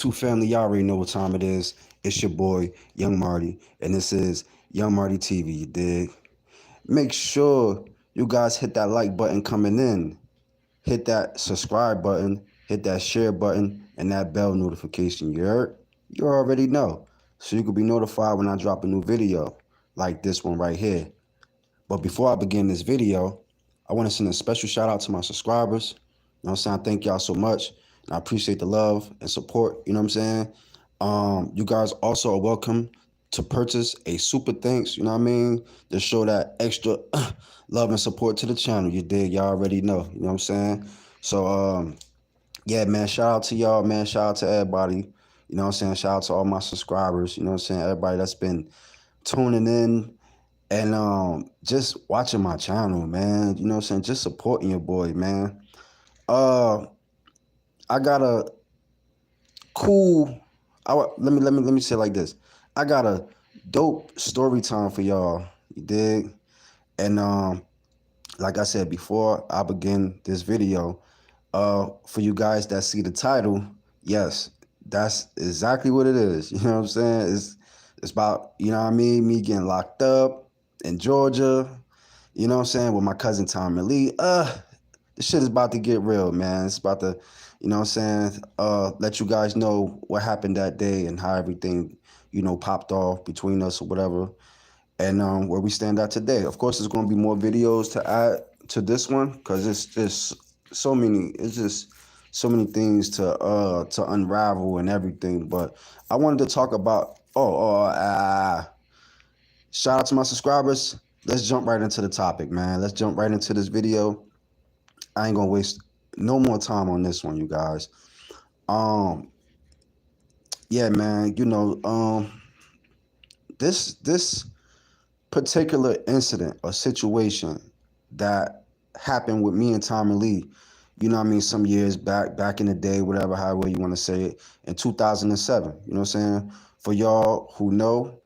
Two family, y'all already know what time it is. It's your boy, Young Marty, and this is Young Marty TV, you dig? Make sure you guys hit that like button coming in. Hit that subscribe button, hit that share button, and that bell notification, you heard? You already know. So you can be notified when I drop a new video, like this one right here. But before I begin this video, I want to send a special shout out to my subscribers. You know what I'm saying? Thank y'all so much. And I appreciate the love and support. You know what I'm saying? You guys also are welcome to purchase a super thanks, you know what I mean? To show that extra love and support to the channel. You dig? Y'all already know. You know what I'm saying? So yeah, man, shout out to y'all, man. Shout out to everybody. You know what I'm saying? Shout out to all my subscribers. You know what I'm saying? Everybody that's been tuning in and just watching my channel, man. You know what I'm saying? Just supporting your boy, man. Uh I got a cool let me say it like this. I got a dope story time for y'all. You dig? And like I said before I begin this video, for you guys that see the title, yes, that's exactly what it is. You know what I'm saying? It's about, you know what I mean, me getting locked up in Georgia, you know what I'm saying, with my cousin Tommie Lee. This shit is about to get real, man. It's about to, you know what I'm saying, let you guys know what happened that day and how everything, you know, popped off between us or whatever. And where we stand at today. Of course, there's going to be more videos to add to this one because it's just so many things to unravel and everything. But I wanted to talk about shout out to my subscribers. Let's jump right into the topic, man. Let's jump right into this video. I ain't gonna waste no more time on this one, you guys. Um, yeah, man. You know, this particular incident or situation that happened with me and Tommie Lee, you know what I mean, some years back in the day, whatever, however you want to say it, in 2007. You know what I'm saying? For y'all who know,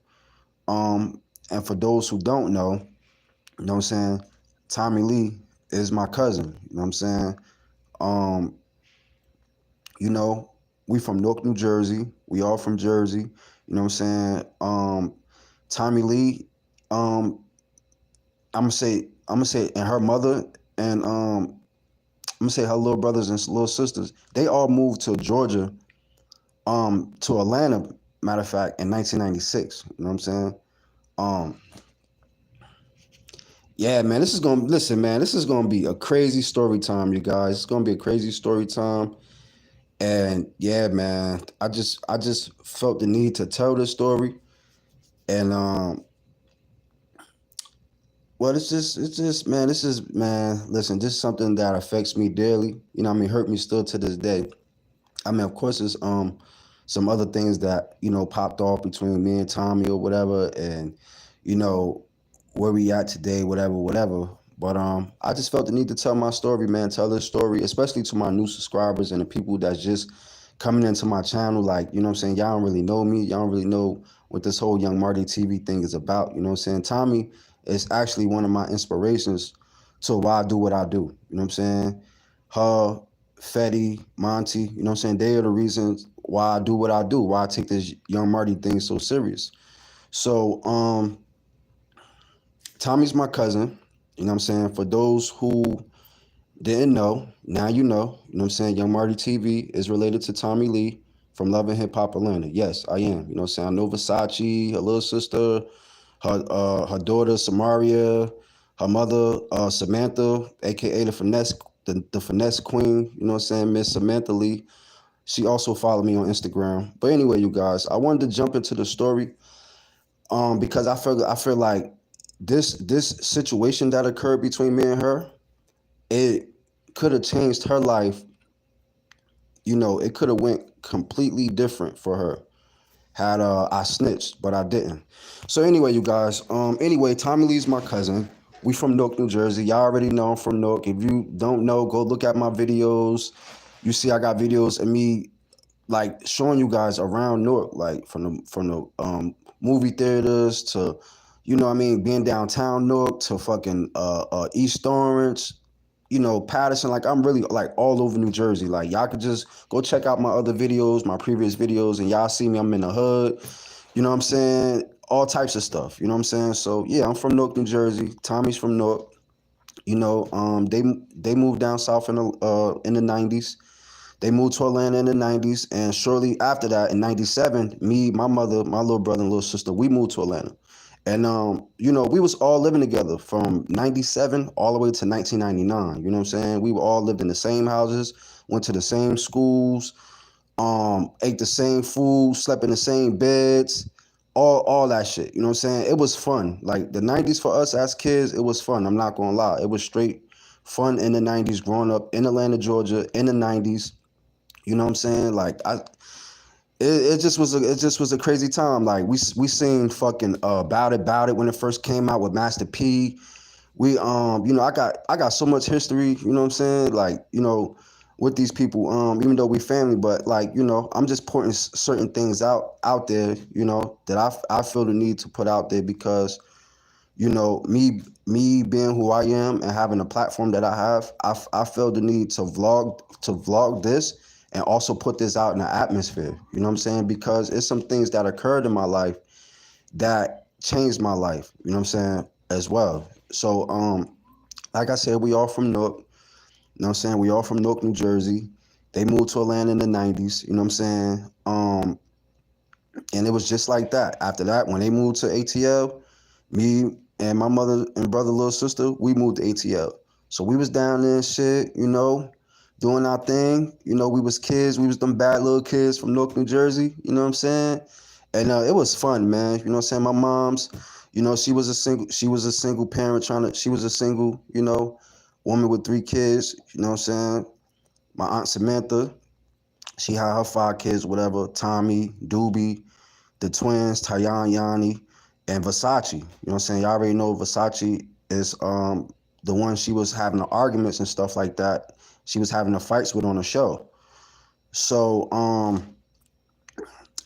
and for those who don't know, you know what I'm saying, Tommie Lee is my cousin. You know what I'm saying? Um, you know, we from Newark, New Jersey. We all from Jersey. You know what I'm saying? Tommie Lee, um, I'm gonna say, and her mother, and I'm gonna say her little brothers and little sisters, they all moved to Georgia, to Atlanta, matter of fact, in 1996. You know what I'm saying? Um, yeah, man, this is gonna be a crazy story time, you guys. It's gonna be a crazy story time. And yeah, man, I just felt the need to tell this story. And well, it's just, man, this is, man, listen, this is something that affects me dearly. You know what I mean, hurt me still to this day. I mean, of course, there's some other things that, you know, popped off between me and Tommie or whatever, and, you know, where we at today, whatever. But I just felt the need to tell my story, man, tell this story, especially to my new subscribers and the people that's just coming into my channel. Like, you know what I'm saying, y'all don't really know me, y'all don't really know what this whole Young Marty TV thing is about. You know what I'm saying? Tommie is actually one of my inspirations to why I do what I do. You know what I'm saying? Her, Fetty, Monty, you know what I'm saying? They are the reasons why I do what I do, why I take this Young Marty thing so serious. So, Tommie's my cousin. You know what I'm saying? For those who didn't know, now you know. You know what I'm saying? Young Marty TV is related to Tommie Lee from Love and Hip Hop Atlanta. Yes, I am. You know what I'm saying? I know Versace, her little sister, her daughter Samaria, her mother Samantha, aka the finesse queen. You know what I'm saying? Miss Samantha Lee. She also followed me on Instagram. But anyway, you guys, I wanted to jump into the story because I feel like this situation that occurred between me and her, it could have changed her life. You know, it could have went completely different for her had I snitched, but I didn't. So anyway, you guys, anyway, Tommie Lee's my cousin. We from Newark, New Jersey. Y'all already know I'm from Newark. If you don't know, go look at my videos. You see I got videos of me like showing you guys around Newark, like from the movie theaters to, you know what I mean, being downtown Newark to fucking East Orange. Patterson, like I'm really like all over New Jersey. Like y'all could just go check out my other videos, my previous videos, and y'all see me. I'm in the hood. You know what I'm saying? All types of stuff. You know what I'm saying? So yeah, I'm from Newark, New Jersey. Tommie's from Newark. They moved down south in the '90s. They moved to Atlanta in the '90s, and shortly after that, in '97, me, my mother, my little brother, and little sister, we moved to Atlanta. And we was all living together from '97 all the way to 1999. You know what I'm saying? We were all lived in the same houses, went to the same schools, ate the same food, slept in the same beds, all that shit. You know what I'm saying? It was fun. Like the '90s for us as kids, it was fun. I'm not gonna lie. It was straight fun in the '90s, growing up in Atlanta, Georgia, in the '90s. You know what I'm saying? Like it just was a crazy time. Like we seen fucking About It when it first came out with Master P. We I got so much history, you know what I'm saying? Like, with these people, even though we family, but like, I'm just putting certain things out there, that I feel the need to put out there because me being who I am and having a platform that I have, I feel the need to vlog this and also put this out in the atmosphere. You know what I'm saying? Because it's some things that occurred in my life that changed my life. You know what I'm saying? As well. So like I said, we all from Newark. You know what I'm saying? We all from Newark, New Jersey. They moved to Atlanta in the '90s. You know what I'm saying? And it was just like that. After that, when they moved to ATL, me and my mother and brother, little sister, we moved to ATL. So we was down there and shit, doing our thing. We was kids. We was them bad little kids from Newark, New Jersey. You know what I'm saying? And it was fun, man. You know what I'm saying? My mom's, she was a single parent she was a single, woman with 3 kids. You know what I'm saying? My aunt Samantha, she had her 5 kids, whatever. Tommy, Doobie, the twins, Tayan, Yanni, and Versace. You know what I'm saying? Y'all already know Versace is the one she was having the arguments and stuff like that. She was having the fights with on the show. So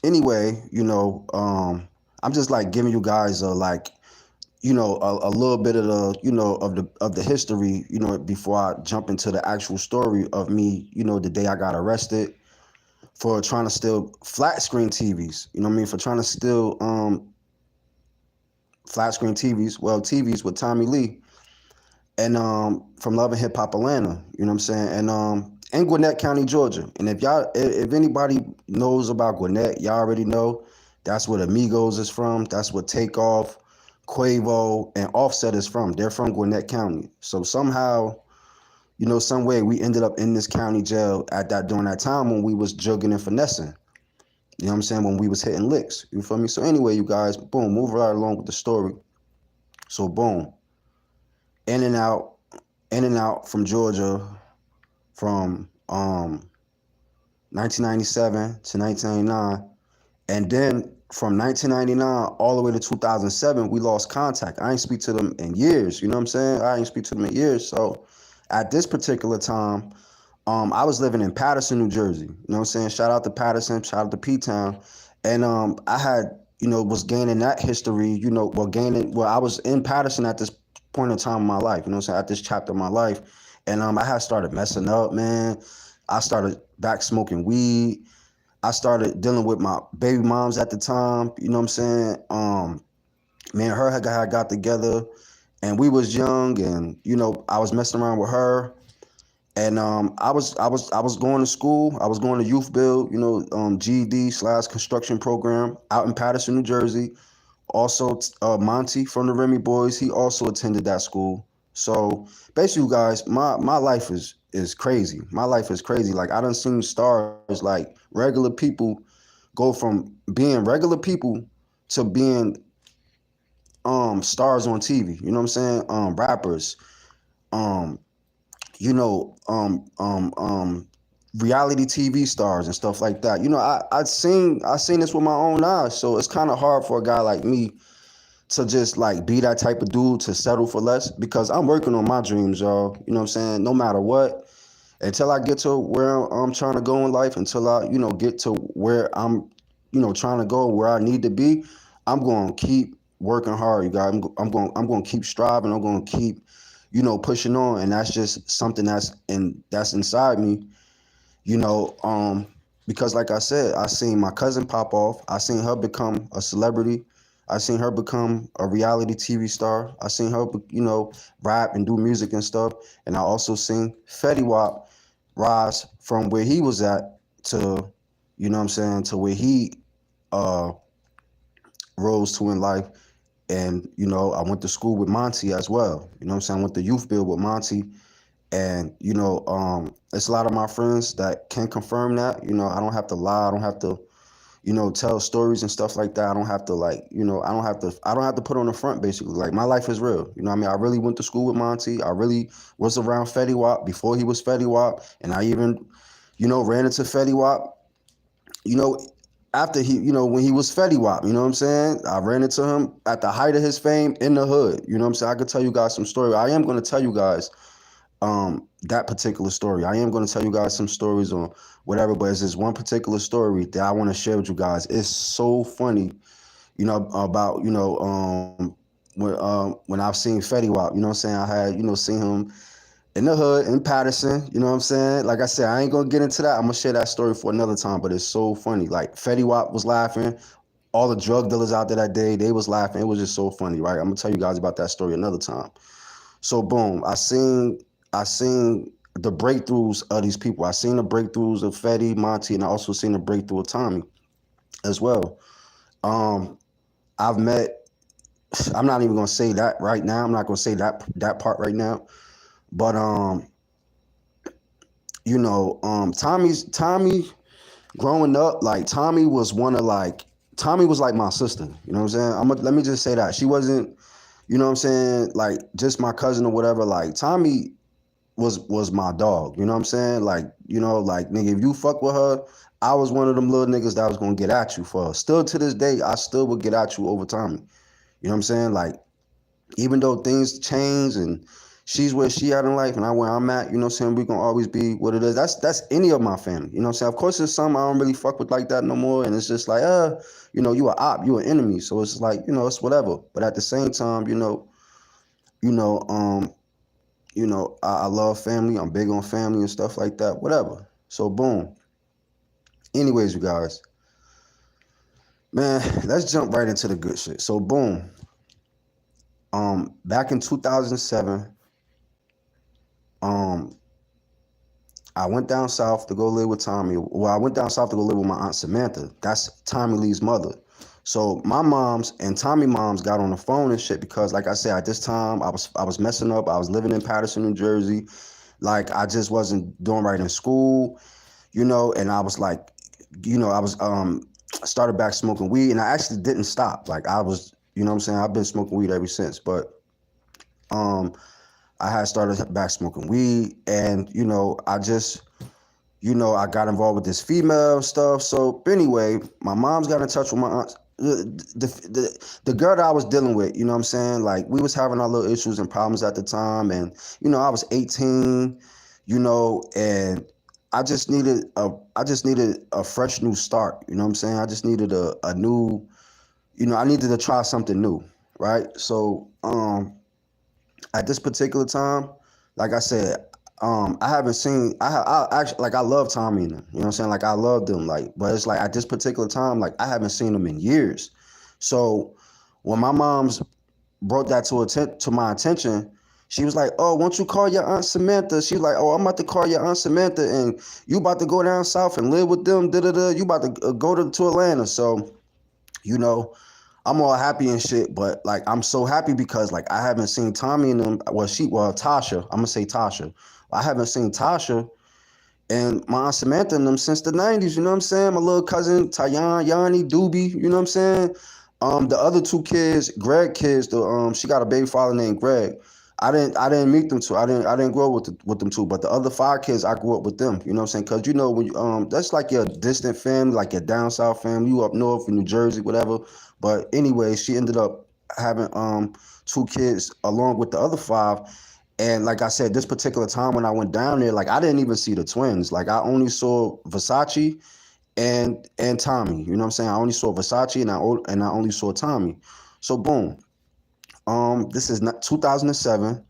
anyway, I'm just like giving you guys a little bit of the history, before I jump into the actual story of me, the day I got arrested for trying to steal flat screen TVs. You know what I mean? For trying to steal flat screen TVs, well, TVs with Tommie Lee, and from Love and Hip Hop Atlanta. You know what I'm saying? And in Gwinnett County, Georgia. And if anybody knows about Gwinnett, y'all already know that's where the Migos is from. That's where Takeoff, Quavo, and Offset is from. They're from Gwinnett County. So somehow, some way we ended up in this county jail during that time when we was jugging and finessing. You know what I'm saying? When we was hitting licks. You feel me? So anyway, you guys, boom, move right along with the story. So boom. In and out, from Georgia from 1997 to 1999. And then from 1999 all the way to 2007, we lost contact. I ain't speak to them in years. You know what I'm saying? I ain't speak to them in years. So at this particular time, I was living in Paterson, New Jersey. You know what I'm saying? Shout out to Paterson, shout out to P-Town. And I had, was gaining that history, I was in Paterson at this point in time in my life, you know what I'm saying, at this chapter of my life. And I had started messing up, man. I started back smoking weed. I started dealing with my baby moms at the time, you know what I'm saying? Me and her had got together and we was young and, I was messing around with her. And I was going to school. I was going to youth build, GED/construction program out in Paterson, New Jersey. Also, Monty from the Remy Boys, he also attended that school. So basically, guys, my life is crazy. My life is crazy. Like I done seen stars, like regular people, go from being regular people to being stars on TV. You know what I'm saying? Rappers. Um, you know, reality TV stars and stuff like that. I seen this with my own eyes. So it's kind of hard for a guy like me to just like be that type of dude to settle for less because I'm working on my dreams, y'all. You know what I'm saying? No matter what, until I get to where I'm trying to go in life, until I, get to where I'm, trying to go where I need to be, I'm going to keep working hard, you guys. I'm going to keep striving. I'm going to keep, pushing on, and that's just something that's inside me, you know, because like I said, I seen my cousin pop off. I seen her become a celebrity. I seen her become a reality TV star. I seen her, rap and do music and stuff. And I also seen Fetty Wap rise from where he was at to, to where he uh, rose to in life. And, I went to school with Monty as well. I went to youth build with Monty. And, it's a lot of my friends that can confirm that. I don't have to lie. I don't have to, tell stories and stuff like that. I don't have to I don't have to put on the front basically. Like my life is real. I really went to school with Monty. I really was around Fetty Wap before he was Fetty Wap. And I even, ran into Fetty Wap, you know, after he, when he was Fetty Wap, you know what I'm saying? I ran into him at the height of his fame in the hood. You know what I'm saying? I could tell you guys some story. I am going to tell you guys that particular story. I am going to tell you guys some stories on whatever, but it's this one particular story that I want to share with you guys. It's so funny, about, when I've seen Fetty Wap, you know what I'm saying? I had, seen him in the hood in Patterson, you know what I'm saying? Like I said, I ain't going to get into that. I'm going to share that story for another time, but it's so funny. Like Fetty Wap was laughing. All the drug dealers out there that day, they was laughing. It was just so funny, right? I'm going to tell you guys about that story another time. So boom, I seen the breakthroughs of these people. I seen the breakthroughs of Fetty, Monty, and I also seen the breakthrough of Tommie as well. I've met, I'm not even gonna say that right now. I'm not gonna say that part right now. But Tommie growing up, like Tommie was Tommie was like my sister. You know what I'm saying? Let me just say that. She wasn't, you know what I'm saying, like just my cousin or whatever. Like Tommie was my dog. You know what I'm saying? Like, nigga, if you fuck with her, I was one of them little niggas that was gonna get at you for her. Still to this day, I still would get at you over Tommie. You know what I'm saying? Like, even though things change and she's where she at in life and I where I'm at, you know what I'm saying? We gonna always be what it is. That's any of my family. You know what I'm saying? Of course there's some I don't really fuck with like that no more. And it's just like, you a op, you an enemy. So it's like, it's whatever. But at the same time, I love family. I'm big on family and stuff like that. Whatever. So boom. Anyways, you guys, man, let's jump right into the good shit. So boom. Back in 2007, I went down south to go live with Tommie. Well, I went down south to go live with my Aunt Samantha. That's Tommie Lee's mother. So my moms and Tommie moms got on the phone and shit because, like I said, at this time I was messing up. I was living in Patterson, New Jersey. Like I just wasn't doing right in school, and I was like, I started back smoking weed, and I actually didn't stop. Like I was, you know what I'm saying? I've been smoking weed ever since, but I had started back smoking weed, and I just, I got involved with this female stuff. So anyway, my mom's got in touch with my aunt. The girl that I was dealing with, you know what I'm saying? Like we was having our little issues and problems at the time, and I was 18, and I just needed a fresh new start. You know what I'm saying? I just needed a new, I needed to try something new, right? So at this particular time, like I said, I haven't seen. I actually like I love Tommie and them. You know what I'm saying? Like I love them. Like, but it's like at this particular time, like I haven't seen them in years. So when my mom's brought that to my attention, she was like, "Oh, won't you call your Aunt Samantha?" She's like, "Oh, I'm about to call your Aunt Samantha, and you about to go down south and live with them. Da da da. You about to go to Atlanta." So, I'm all happy and shit, but like I'm so happy because like I haven't seen Tommie and them. Well, Tasha. I'm gonna say Tasha. I haven't seen Tasha and my Aunt Samantha and them since the 90s. You know what I'm saying? My little cousin Tayan, Yanni, Doobie. You know what I'm saying? The other two kids, Greg kids. She got a baby father named Greg. I didn't meet them two. I didn't grow up with them two. But the other 5 kids, I grew up with them. You know what I'm saying? Because when you, that's like your distant family, like your down south family. You up north in New Jersey, whatever. But anyway, she ended up having 2 kids along with the other 5. And like I said, this particular time when I went down there, like I didn't even see the twins. Like I only saw Versace and Tommie. You know what I'm saying? I only saw Versace and I only saw Tommie. So boom. This is not 2007.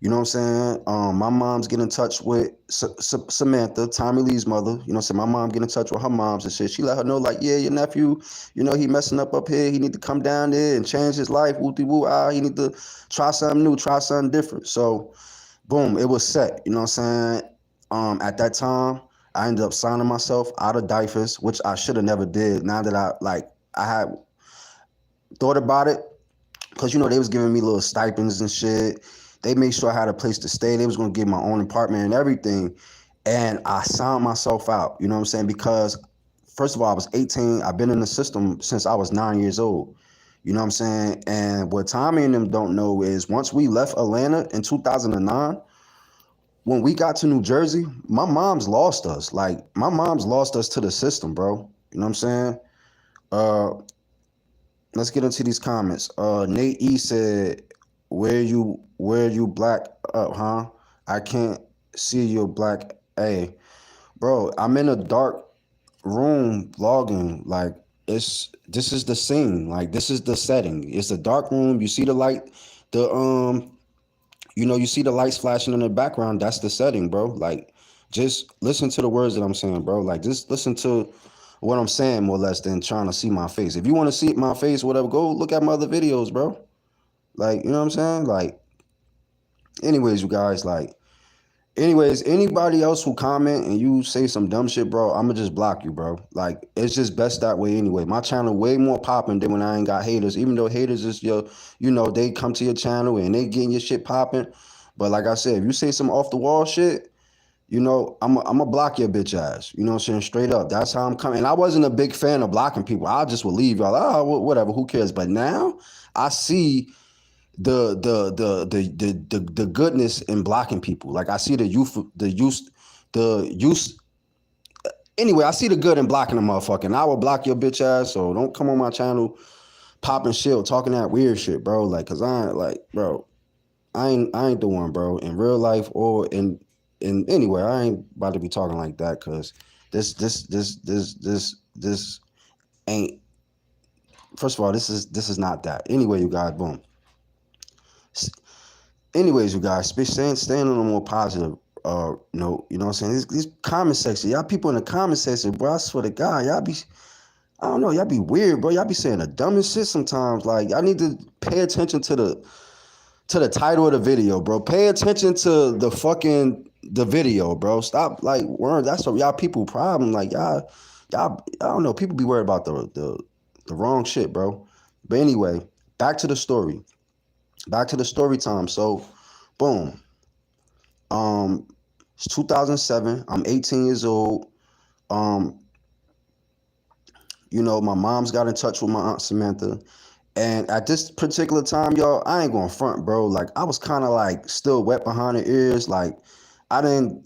You know what I'm saying? My mom's getting in touch with Samantha, Tommie Lee's mother. You know what I'm saying? My mom get in touch with her moms and shit. She let her know, like, yeah, your nephew, you know, he messing up here. He need to come down there and change his life. Woo-de-woo, he need to try something new, try something different. So, boom, it was set. You know what I'm saying? At that time, I ended up signing myself out of diapers, which I should have never did. Now that I had thought about it, because, you know, they was giving me little stipends and shit. They made sure I had a place to stay. They was going to give my own apartment and everything. And I signed myself out, you know what I'm saying? Because, first of all, I was 18. I've been in the system since I was 9 years old. You know what I'm saying? And what Tommie and them don't know is once we left Atlanta in 2009, when we got to New Jersey, my mom's lost us. Like, my mom's lost us to the system, bro. You know what I'm saying? Uh, let's get into these comments. Nate E said, where you black up, huh? I can't see your black. Hey, bro, I'm in a dark room vlogging. Like, this is the scene. Like, this is the setting. It's a dark room. You see the light, the you see the lights flashing in the background. That's the setting, bro. Like, just listen to the words that I'm saying, bro. Like, just listen to what I'm saying more or less than trying to see my face. If you want to see my face, whatever, go look at my other videos, bro. Like, you know what I'm saying? Like, anyways, you guys, like, anybody else who comment and you say some dumb shit, bro, I'ma just block you, bro. Like, it's just best that way anyway. My channel way more popping than when I ain't got haters. Even though haters is they come to your channel and they getting your shit popping. But like I said, if you say some off the wall shit, I'm block your bitch ass. You know what I'm saying? Straight up. That's how I'm coming. And I wasn't a big fan of blocking people. I just would leave y'all. Oh, whatever. Who cares? But now I see the goodness in blocking people. Like, I see the use. Anyway, I see the good in blocking a motherfucker. And I will block your bitch ass. So don't come on my channel popping shit or talking that weird shit, bro. Like, cause I ain't like, bro, I ain't the one, bro. In real life or in anywhere, I ain't about to be talking like that. Cause this ain't. First of all, this is not that. Anyway, you guys, boom. Anyways, you guys, staying on a more positive note, you know what I'm saying? These comment section, y'all people in the comment section, bro, I swear to God, y'all be, I don't know, y'all be weird, bro. Y'all be saying the dumbest shit sometimes. Like, y'all need to pay attention to the title of the video, bro. Pay attention to the video, bro. Stop, like, worrying. That's what y'all people problem. Like, y'all, I don't know. People be worried about the wrong shit, bro. But anyway, back to the story. Back to the story time. So, boom. It's 2007. I'm 18 years old. My mom's got in touch with my aunt Samantha. And at this particular time, y'all, I ain't going front, bro. Like, I was kind of like still wet behind the ears. Like, I didn't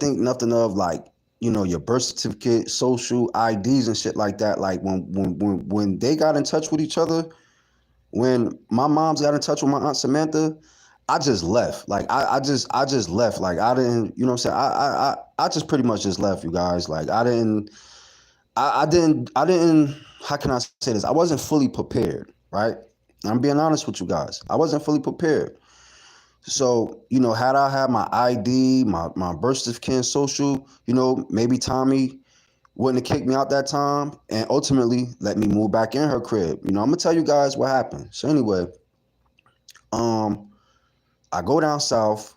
think nothing of, like, your birth certificate, social IDs and shit like that. Like, when they got in touch with each other, when my mom's got in touch with my aunt Samantha, I just left. Like, I just left. Like, I didn't, you know what I'm saying? I just pretty much just left, you guys. Like, I didn't, how can I say this? I wasn't fully prepared, right? I'm being honest with you guys. I wasn't fully prepared. So, had I had my ID, my birth certificate and social, maybe Tommie wouldn't have kicked me out that time and ultimately let me move back in her crib. I'm gonna tell you guys what happened. So anyway, I go down south.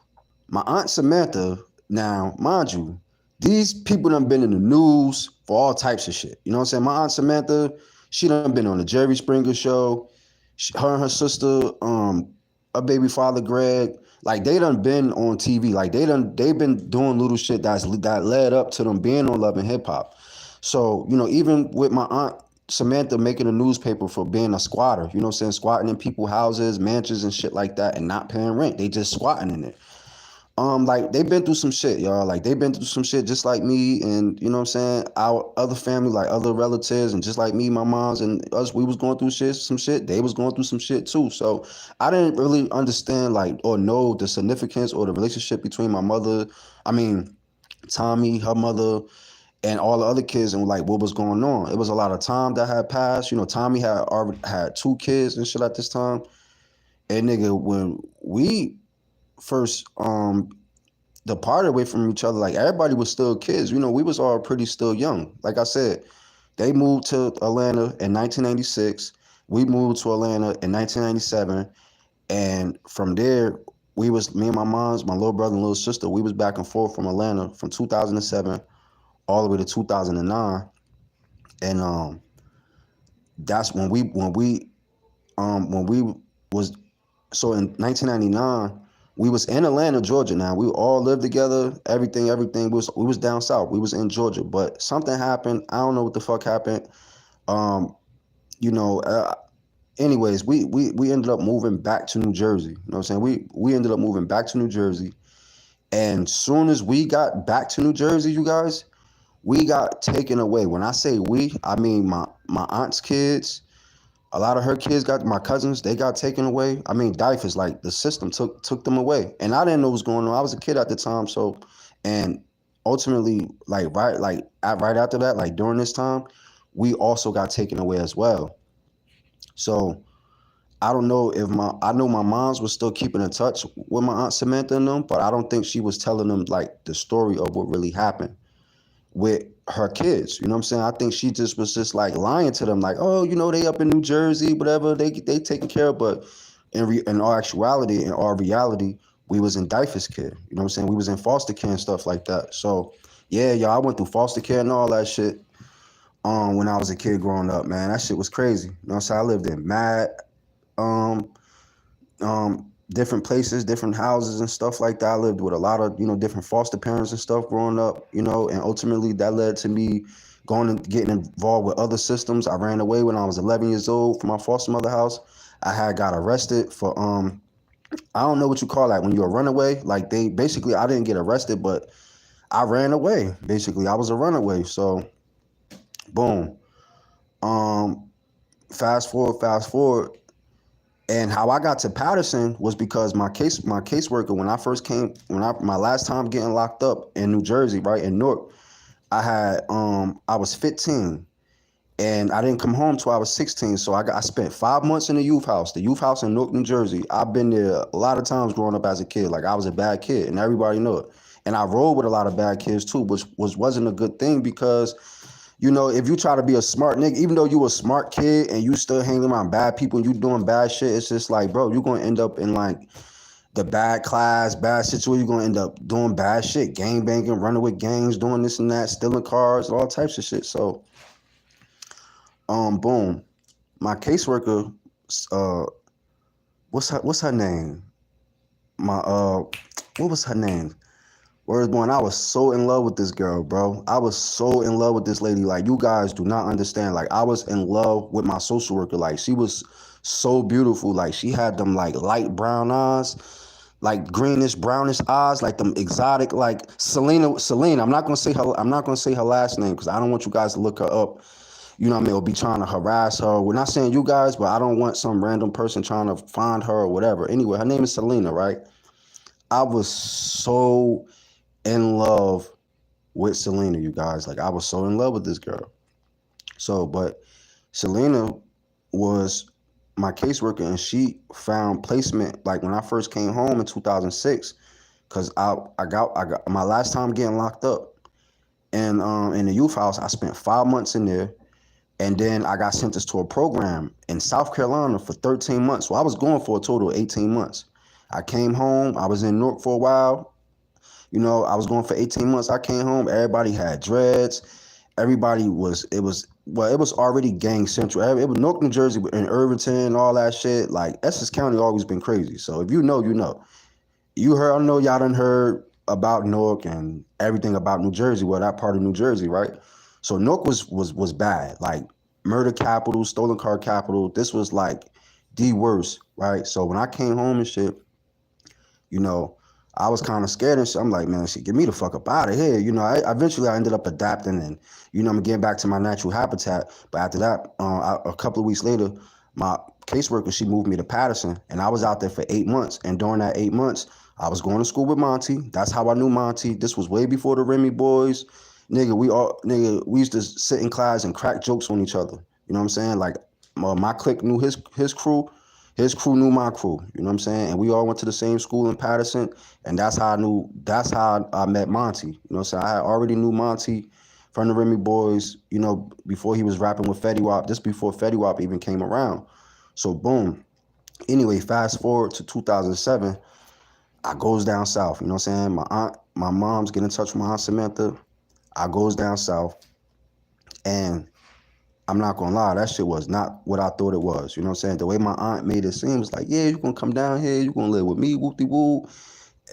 My aunt Samantha, now, mind you, these people done been in the news for all types of shit. You know what I'm saying? My aunt Samantha, she done been on the Jerry Springer show. Her and her sister, her baby father Greg, like, they done been on TV. Like, they've been doing little shit that led up to them being on Love and Hip Hop. So, even with my aunt Samantha making a newspaper for being a squatter, you know what I'm saying, squatting in people's houses, mansions and shit like that and not paying rent. They just squatting in it. Like, they've been through some shit, y'all. Like, they've been through some shit just like me and, you know what I'm saying, our other family, like other relatives, and just like me, my mom's and us, we was going through some shit. They was going through some shit too. So I didn't really understand, like, or know the significance or the relationship between Tommie, her mother, and all the other kids, and like what was going on. It was a lot of time that had passed. Tommie had already had 2 kids and shit at this time. And nigga, when we first departed away from each other, like everybody was still kids. You know, we was all pretty still young. Like I said, they moved to Atlanta in 1996. We moved to Atlanta in 1997, and from there, we was me and my little brother and little sister. We was back and forth from Atlanta from 2007 all the way to 2009, and that's when we was so in 1999 we was in Atlanta, Georgia. Now we all lived together, everything we was down south. We was in Georgia, but something happened. I don't know what the fuck happened. Um, you know, anyways, we ended up moving back to New Jersey. You know what I'm saying? We ended up moving back to New Jersey, and soon as we got back to New Jersey, you guys, we got taken away. When I say we, I mean my aunt's kids. A lot of her kids got my cousins. They got taken away. I mean, DIFAS, like the system took them away, and I didn't know what was going on. I was a kid at the time, so and ultimately, right after that, like during this time, we also got taken away as well. So I don't know if I know my mom's was still keeping in touch with my aunt Samantha and them, but I don't think she was telling them like the story of what really happened with her kids. You know what I'm saying? I think she just was just like lying to them, like, oh, you know, they up in New Jersey, whatever, they taken care of. But in our actuality, in our reality, we was in DIFAS care. You know what I'm saying? We was in foster care and stuff like that. So yeah, y'all, I went through foster care and all that shit. When I was a kid growing up, man, that shit was crazy. You know what I'm saying? I lived in mad um different places, different houses and stuff like that. I lived with a lot of, you know, different foster parents and stuff growing up, you know, and ultimately that led to me going and getting involved with other systems. I ran away when I was 11 years old from my foster mother house. I had got arrested for I don't know what you call that when you're a runaway. Like they basically I didn't get arrested, but I ran away. Basically, I was a runaway. So boom. Um fast forward. And how I got to Patterson was because my caseworker, when I first came, my last time getting locked up in New Jersey, right in Newark, I was 15 and I didn't come home till I was 16. So I spent 5 months in the youth house in Newark, New Jersey. I've been there a lot of times growing up as a kid. Like I was a bad kid and everybody knew it. And I rolled with a lot of bad kids too, which wasn't a good thing because you know, if you try to be a smart nigga, even though you a smart kid and you still hanging around bad people and you doing bad shit, it's just like, bro, you're gonna end up in like the bad class, bad situation. You're gonna end up doing bad shit, gang banging, running with gangs, doing this and that, stealing cars, all types of shit. So, boom, my caseworker, uh, what's her name? My what was her name? Whereas, born, I was so in love with this girl, bro. I was so in love with this lady. Like, you guys do not understand. Like, I was in love with my social worker. Like, she was so beautiful. Like, she had them, like, light brown eyes, like, greenish, brownish eyes, like, them exotic, like, Selena. I'm not gonna say her last name because I don't want you guys to look her up. You know what I mean? Or be trying to harass her. We're not saying you guys, but I don't want some random person trying to find her or whatever. Anyway, her name is Selena, right? I was so in love with Selena, you guys. Like I was so in love with this girl. So, but Selena was my caseworker, and she found placement. Like when I first came home in 2006, because I got my last time getting locked up, and in the youth house, I spent 5 months in there, and then I got sentenced to a program in South Carolina for 13 months. So I was going for a total of 18 months. I came home. I was in Newark for a while. You know, I was going for 18 months. I came home. Everybody had dreads. It was already gang central. It was Newark, New Jersey, and Irvington, all that shit. Like, Essex County always been crazy. So if you know, you know. I know y'all done heard about Newark and everything about New Jersey, well, that part of New Jersey, right? So Newark was bad. Like, murder capital, stolen car capital. This was like the worst, right? So when I came home and shit, you know, I was kind of scared and shit. I'm like, man, shit, get me the fuck up out of here. You know, eventually I ended up adapting and, you know, I'm getting back to my natural habitat. But after that, a couple of weeks later, my caseworker, she moved me to Patterson and I was out there for 8 months. And during that 8 months, I was going to school with Monty. That's how I knew Monty. This was way before the Remy boys. We used to sit in class and crack jokes on each other. You know what I'm saying? Like my clique knew his crew. His crew knew my crew, you know what I'm saying? And we all went to the same school in Patterson, and that's how I met Monty. You know what I'm saying? I already knew Monty from the Remy Boys, you know, before he was rapping with Fetty Wap, just before Fetty Wap even came around. So boom. Anyway, fast forward to 2007, I goes down south, you know what I'm saying? My mom's getting in touch with my aunt Samantha. I goes down south, and I'm not gonna lie, that shit was not what I thought it was. You know what I'm saying? The way my aunt made it seem was like, yeah, you gonna come down here, you gonna live with me, whoop de whoop,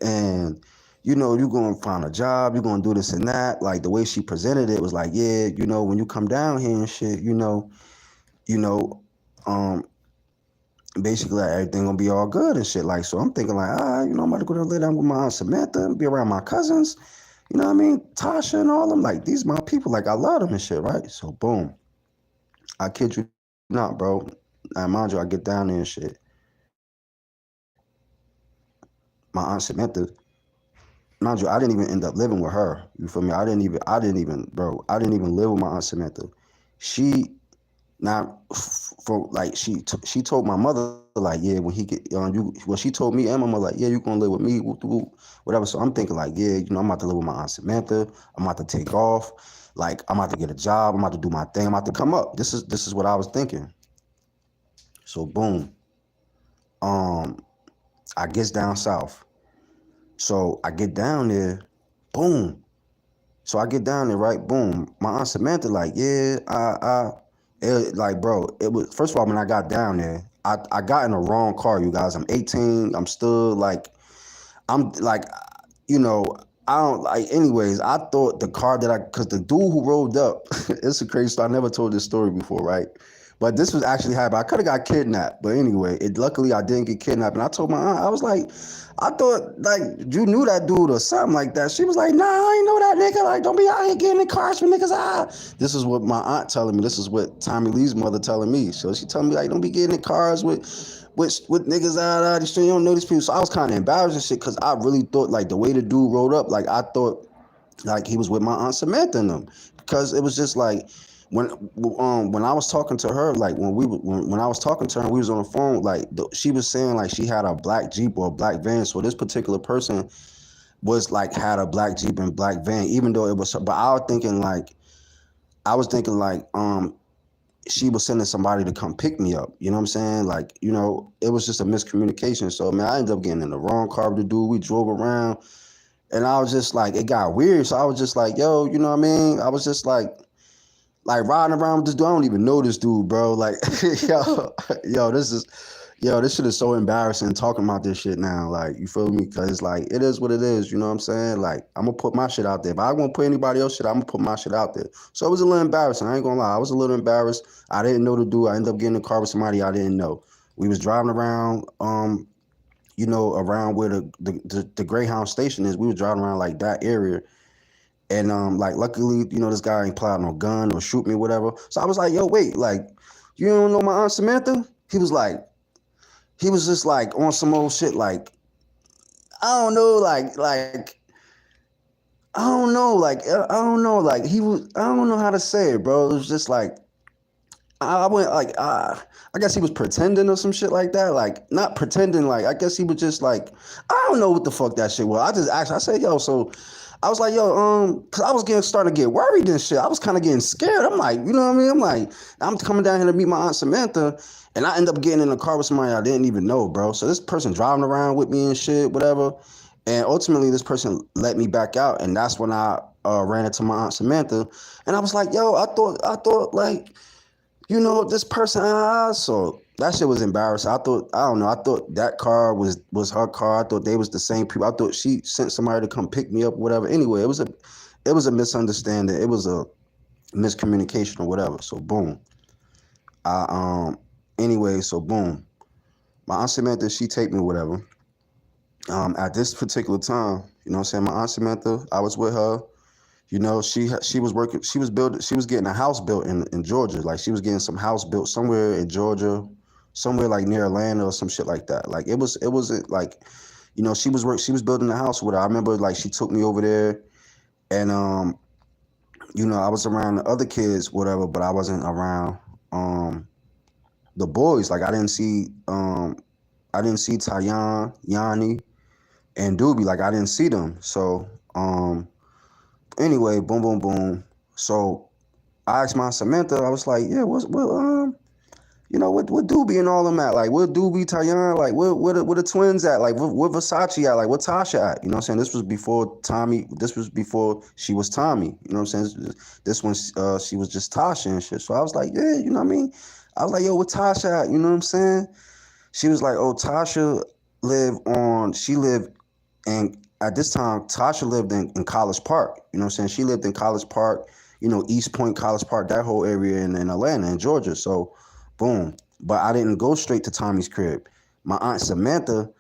and you know, you gonna find a job, you gonna do this and that. Like the way she presented it was like, yeah, you know, when you come down here and shit, you know, um, basically like, everything gonna be all good and shit. Like, so I'm thinking like, you know, I'm about to go to lay down with my aunt Samantha and be around my cousins, you know what I mean? Tasha and all them, like these my people, like I love them and shit, right? So boom. I kid you not, bro. Now, mind you, I get down there and shit. My aunt Samantha, mind you, I didn't even end up living with her. You feel me? Bro. I didn't even live with my aunt Samantha. She, now, for like, she told my mother like, yeah, when he get well, she told me and my mother like, yeah, you gonna live with me, whoop, whoop, whatever. So I'm thinking like, yeah, you know, I'm about to live with my aunt Samantha. I'm about to take off. Like, I'm about to get a job. I'm about to do my thing. I'm about to come up. This is what I was thinking. So boom. Um, I gets down south. So I get down there, boom. So I get down there, right? Boom. My aunt Samantha, like, yeah, like, bro, it was, first of all, when I got down there, I got in the wrong car, you guys. I'm 18. I'm still like, I'm like, you know, I don't like, anyways, I thought the car cause the dude who rolled up, it's a crazy story. I never told this story before, right? But this was actually happening. I could have got kidnapped, but anyway, luckily I didn't get kidnapped. And I told my aunt, I was like, I thought like you knew that dude or something like that. She was like, nah, I ain't know that nigga. Like, don't be out here getting in cars with niggas. This is what my aunt telling me. This is what Tommie Lee's mother telling me. So she telling me like, don't be getting in cars with niggas out the street. You don't know these people. So I was kind of embarrassed and shit because I really thought like the way the dude rolled up, like I thought like he was with my aunt Samantha and them, because it was just like when I was talking to her, like when I was talking to her, we was on the phone, like she was saying like she had a black Jeep or a black van. So this particular person was like had a black Jeep and black van, even though it was. But I was thinking like she was sending somebody to come pick me up. You know what I'm saying? Like, you know, it was just a miscommunication. So man, I ended up getting in the wrong car with the dude. We drove around. And I was just like, it got weird. So I was just like, yo, you know what I mean? I was just like riding around with this dude. I don't even know this dude, bro. Like, yo, this shit is so embarrassing talking about this shit now. Like, you feel me? Cause like, it is what it is. You know what I'm saying? Like, I'm gonna put my shit out there. If I won't put anybody else shit, I'm gonna put my shit out there. So it was a little embarrassing. I ain't gonna lie. I was a little embarrassed. I didn't know the dude. I ended up getting in the car with somebody I didn't know. We was driving around, you know, around where the Greyhound station is. We were driving around like that area. And like luckily, you know, this guy ain't pull out no gun or shoot me, whatever. So I was like, yo, wait, like, you don't know my aunt Samantha? He was just like on some old shit, like, I don't know, I don't know, I don't know, like he was, I don't know how to say it, bro. It was just like, I went like, I guess he was pretending or some shit like that. Like, not pretending, like, I guess he was just like, I don't know what the fuck that shit was. I just asked, I said, yo, so I was like, yo, cause I was starting to get worried and shit. I was kind of getting scared. I'm like, you know what I mean? I'm like, I'm coming down here to meet my aunt Samantha, and I end up getting in a car with somebody I didn't even know, bro. So this person driving around with me and shit, whatever. And ultimately, this person let me back out, and that's when I ran into my aunt Samantha, and I was like, yo, I thought like, you know, this person, so that shit was embarrassing. I don't know, I thought that car was her car. I thought they was the same people. I thought she sent somebody to come pick me up, whatever. Anyway, it was a misunderstanding. It was a miscommunication or whatever. So boom. I anyway, so boom. My aunt Samantha, she taped me, whatever. At this particular time, you know what I'm saying? My aunt Samantha, I was with her. You know, she was working, she was getting a house built in Georgia. Like she was getting some house built somewhere in Georgia, somewhere like near Atlanta or some shit like that. Like it wasn't like, you know, she was building a house with her. I remember like she took me over there, and you know, I was around the other kids, whatever, but I wasn't around the boys. Like I didn't see Tyon, Yanni, and Doobie. Like I didn't see them. So anyway, boom, boom, boom. So I asked my Samantha, I was like, yeah, what Doobie and all them at? Like, where Doobie, Tyon, like, where the twins at? Like, where Versace at? Like, where Tasha at? You know what I'm saying? This was before Tommie. This was before she was Tommie. You know what I'm saying? This one, she was just Tasha and shit. So I was like, yeah, you know what I mean? I was like, yo, where Tasha at? You know what I'm saying? She was like, oh, she lived, and at this time, Tasha lived in College Park. You know what I'm saying? She lived in College Park, East Point, College Park, that whole area in Atlanta, in Georgia. So, boom. But I didn't go straight to Tommie's crib. My Aunt Samantha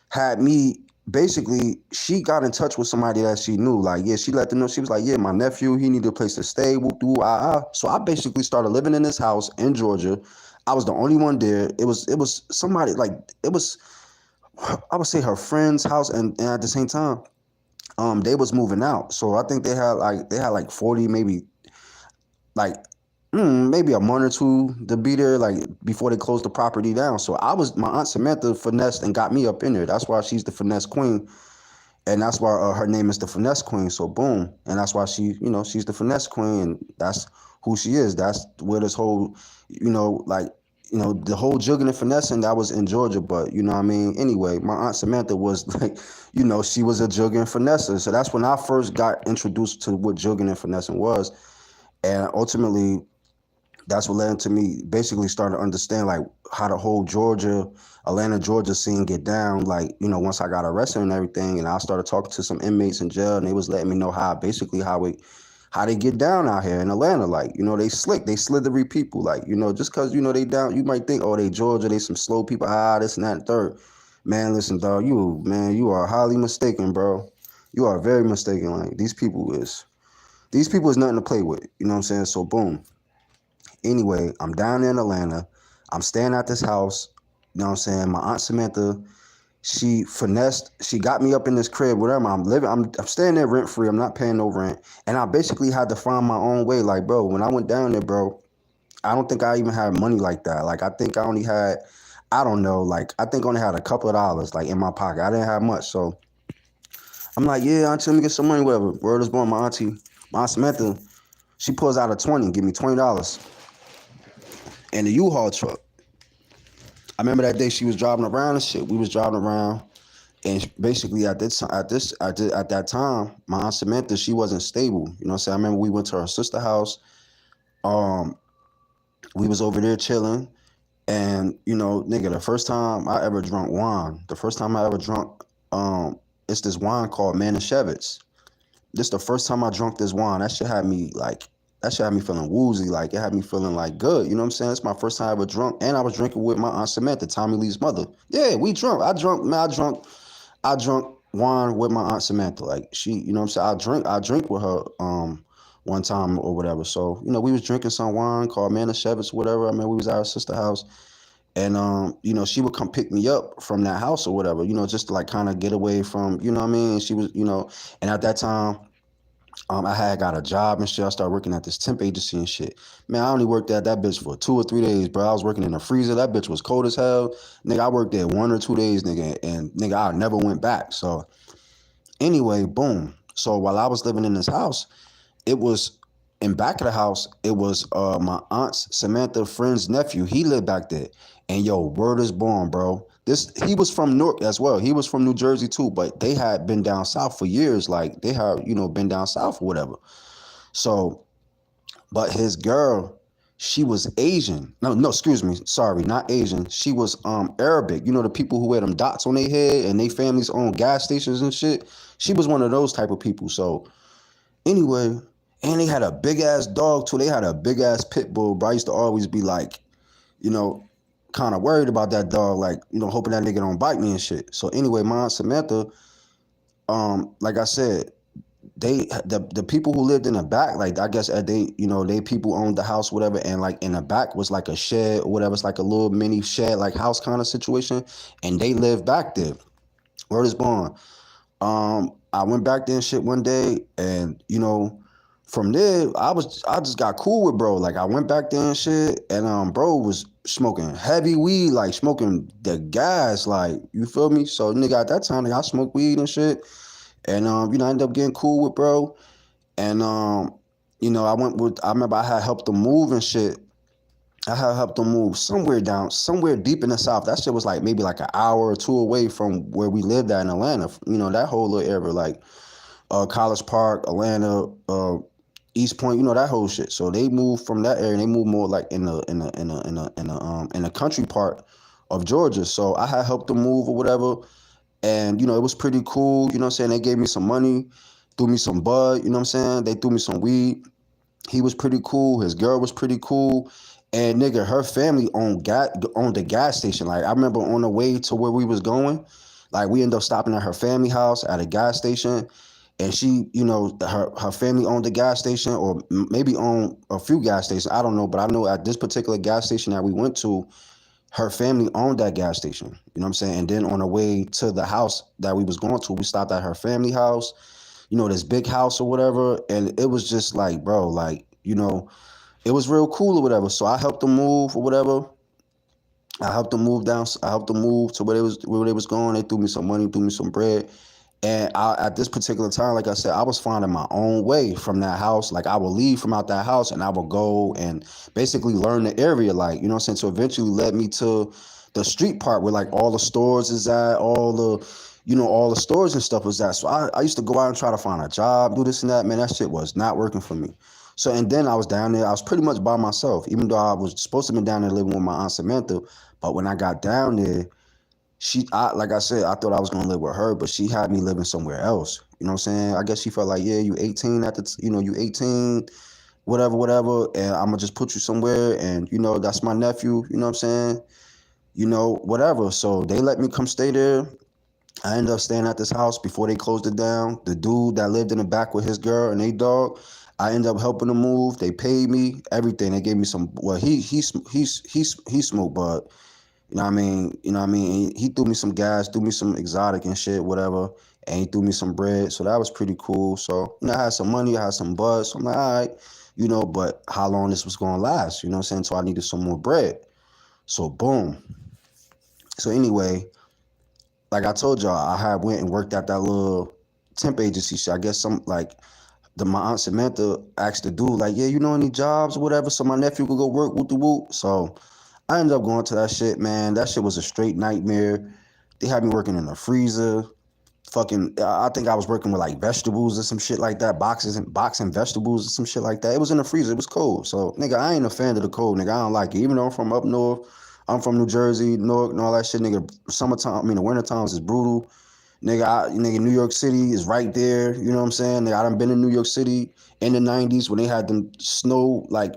had me, basically, she got in touch with somebody that she knew. Like, yeah, she let them know. She was like, yeah, my nephew, he needed a place to stay. Whoop, doo, ah, ah. So I basically started living in this house in Georgia. I was the only one there. It was somebody, like, it was, I would say, her friend's house, and at the same time, they was moving out. So I think they had like 40, maybe, like, maybe a month or two to be there, like, before they closed the property down. So my Aunt Samantha finessed and got me up in there. That's why she's the finesse queen, and that's why her name is the finesse queen. So boom, and that's why she's the finesse queen, and that's who she is. That's where this whole, like, the whole jugging and finessing, that was in Georgia. But you know what I mean. Anyway, my Aunt Samantha was like, she was a jugging and finesser. So that's when I first got introduced to what jugging and finessing was, and ultimately that's what led to me basically starting to understand, like, how the whole Atlanta, Georgia scene get down. Like, once I got arrested and everything, and I started talking to some inmates in jail, and they was letting me know how they get down out here in Atlanta. Like, they slick, they slithery people. Like, just cause they down, you might think, oh, they Georgia, they some slow people, this and that and third. Man, listen, dog, you are highly mistaken, bro. You are very mistaken. Like, these people is nothing to play with. You know what I'm saying? So boom. Anyway, I'm down in Atlanta. I'm staying at this house. You know what I'm saying? My Aunt Samantha, she got me up in this crib, whatever. I'm staying there rent free. I'm not paying no rent. And I basically had to find my own way. Like, bro, when I went down there, bro, I don't think I even had money like that. Like, I think I only had, I don't know, like, I think I only had a couple of dollars, like, in my pocket. I didn't have much. So I'm like, yeah, auntie, let me get some money, whatever. Word is born, my Aunt Samantha, she pulls out a 20, give me $20 and the U-Haul truck. I remember that day she was driving around and shit. We was driving around, and basically at that time, my Aunt Samantha, she wasn't stable. You know what I'm saying? I remember we went to her sister's house. Um, we was over there chilling, and nigga, the first time I ever drunk wine, it's this wine called Manischewitz. This the first time I drunk this wine. That shit had me feeling woozy. Like, it had me feeling like good. You know what I'm saying? It's my first time ever drunk. And I was drinking with my Aunt Samantha, Tommie Lee's mother. Yeah, we drunk. I drunk wine with my Aunt Samantha. Like, she, you know what I'm saying? I drink with her one time or whatever. So, we was drinking some wine called Manischewitz, whatever. I mean, we was at her sister's house. And she would come pick me up from that house or whatever, just to, like, kind of get away from, you know what I mean? She was, and at that time, I had got a job and shit. I started working at this temp agency and shit. Man, I only worked at that bitch for 2 or 3 days, bro. I was working in a freezer. That bitch was cold as hell. Nigga, I worked there 1 or 2 days, nigga, and nigga, I never went back. So anyway, boom. So while I was living in this house, it was in back of the house, it was my aunt Samantha friend's nephew. He lived back there. And yo, word is born, bro. He was from Newark as well. He was from New Jersey too, but they had been down south for years. Like, they had, been down south or whatever. So, but his girl, she was Asian. No, excuse me. Sorry, not Asian. She was Arabic. The people who had them dots on their head and they families own gas stations and shit. She was one of those type of people. So anyway, and they had a big ass dog too. They had a big ass pit bull, bro. I used to always be like, you know, kind of worried about that dog, like, hoping that nigga don't bite me and shit. So anyway, my Aunt Samantha, like I said, the people who lived in the back, like, I guess they people owned the house, whatever, and like in the back was like a shed or whatever. It's like a little mini shed, like house kind of situation, and they lived back there. Word is born. I went back there and shit one day, and from there, I just got cool with bro. Like I went back there and shit, and bro was smoking heavy weed, like smoking the gas, like you feel me? So nigga at that time, like, I smoked weed and shit, and I ended up getting cool with bro, and I remember I had helped him move and shit. I had helped him move somewhere deep in the South. That shit was like maybe like an hour or two away from where we lived at in Atlanta. That whole little area, like College Park, Atlanta, East Point, that whole shit. So they moved from that area. And they moved more like in the country part of Georgia. So I had helped them move or whatever, and it was pretty cool. You know what I'm saying? They gave me some money, threw me some bud. You know what I'm saying? They threw me some weed. He was pretty cool. His girl was pretty cool. And nigga, her family owned the gas station. Like I remember on the way to where we was going, like we ended up stopping at her family house at a gas station, and she, her family owned the gas station, or maybe owned a few gas stations. I don't know, but I know at this particular gas station that we went to, her family owned that gas station. You know what I'm saying? And then on the way to the house that we was going to, we stopped at her family house. This big house or whatever, and it was just like, bro, like, it was real cool or whatever. So I helped them move or whatever. I helped them move down. I helped them move to where they was going. They threw me some money, threw me some bread. And at this particular time, like I said, I was finding my own way from that house. Like I would leave from out that house and I would go and basically learn the area. Like, you know what I'm saying? So eventually led me to the street part where like all the stores is at, all the stores and stuff was at. So I used to go out and try to find a job, do this and that. Man, that shit was not working for me. So, and then I was down there. I was pretty much by myself, even though I was supposed to be down there living with my Aunt Samantha. But when I got down there, like I said, I thought I was gonna live with her, but she had me living somewhere else. You know what I'm saying? I guess she felt like, yeah, you 18 you 18, whatever, whatever, and I'm gonna just put you somewhere, and that's my nephew. You know what I'm saying? Whatever. So they let me come stay there. I ended up staying at this house before they closed it down. The dude that lived in the back with his girl and they dog, I ended up helping them move. They paid me everything. They gave me some. Well, he smoked bud. You know what I mean? He threw me some gas, threw me some exotic and shit, whatever. And he threw me some bread. So that was pretty cool. So, I had some money, I had some buzz. So I'm like, all right, but how long this was going to last, you know what I'm saying? So I needed some more bread. So boom. So anyway, like I told y'all, I had went and worked at that little temp agency shit. I guess my Aunt Samantha asked the dude, like, yeah, you know any jobs or whatever, so my nephew could go work, whoop the whoop. So I ended up going to that shit, man. That shit was a straight nightmare. They had me working in the freezer. I think I was working with like vegetables or some shit like that, boxing vegetables or some shit like that. It was in the freezer. It was cold. So, nigga, I ain't a fan of the cold, nigga. I don't like it. Even though I'm from up north, I'm from New Jersey, Newark, and all that shit, nigga. The winter times is brutal. Nigga, New York City is right there. You know what I'm saying? Nigga, I done been in New York City in the 90s when they had them snow, like,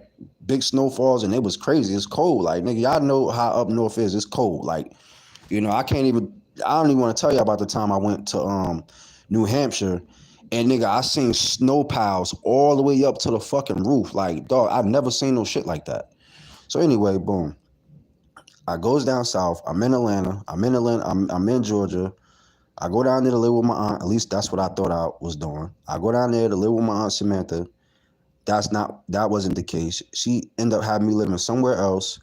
big snowfalls, and it was crazy. It's cold. Like, nigga, y'all know how up north is. It's cold. Like, I don't even want to tell you about the time I went to New Hampshire, and nigga, I seen snow piles all the way up to the fucking roof. Like, dog, I've never seen no shit like that. So anyway, boom. I goes down south. I'm in Atlanta. I'm in Georgia. I go down there to live with my aunt. At least that's what I thought I was doing. I go down there to live with my aunt Samantha. That wasn't the case. She ended up having me living somewhere else.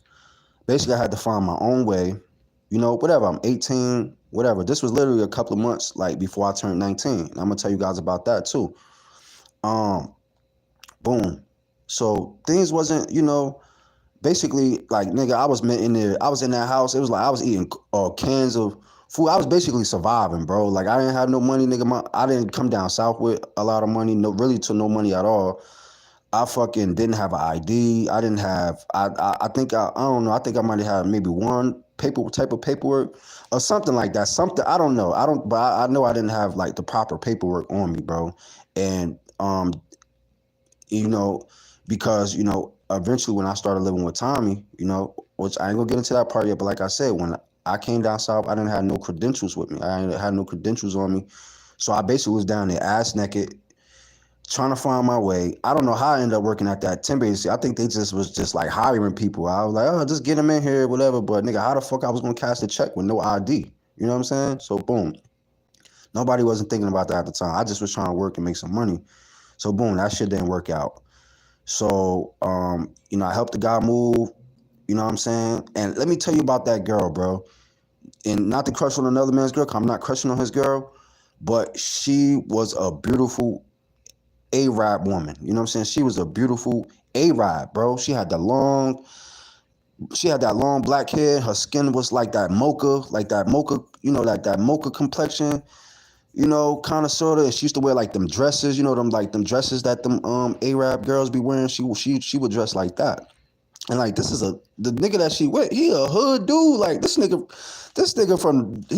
Basically, I had to find my own way. Whatever. I'm 18, whatever. This was literally a couple of months like before I turned 19. And I'm gonna tell you guys about that too. Boom. So things wasn't, basically like nigga, I was in there. I was in that house. It was like I was eating cans of food. I was basically surviving, bro. Like I didn't have no money, nigga. I didn't come down south with a lot of money. No, really to no money at all. I fucking didn't have an ID. I didn't have. I think I don't know. I think I might have had maybe one type of paperwork or something like that. Something I don't know. But I know I didn't have like the proper paperwork on me, bro. And because eventually when I started living with Tommie, which I ain't gonna get into that part yet. But like I said, when I came down south, I didn't have no credentials with me. I had no credentials on me, so I basically was down there ass naked trying to find my way. I don't know how I ended up working at that temp agency. I think they was just like hiring people. I was like, oh, just get them in here, whatever. But nigga, how the fuck I was gonna cash the check with no ID? You know what I'm saying? So boom. Nobody wasn't thinking about that at the time. I just was trying to work and make some money. So boom, that shit didn't work out. So I helped the guy move. You know what I'm saying? And let me tell you about that girl, bro. And not to crush on another man's girl, 'cause I'm not crushing on his girl, but she was a beautiful Arab woman. You know what I'm saying? She was a beautiful Arab, bro. She had that long black hair. Her skin was like that mocha, like that mocha complexion, kind of sort of. And she used to wear like them dresses, them dresses that them Arab girls be wearing. She would dress like that. And like the nigga that she with, he a hood dude. Like he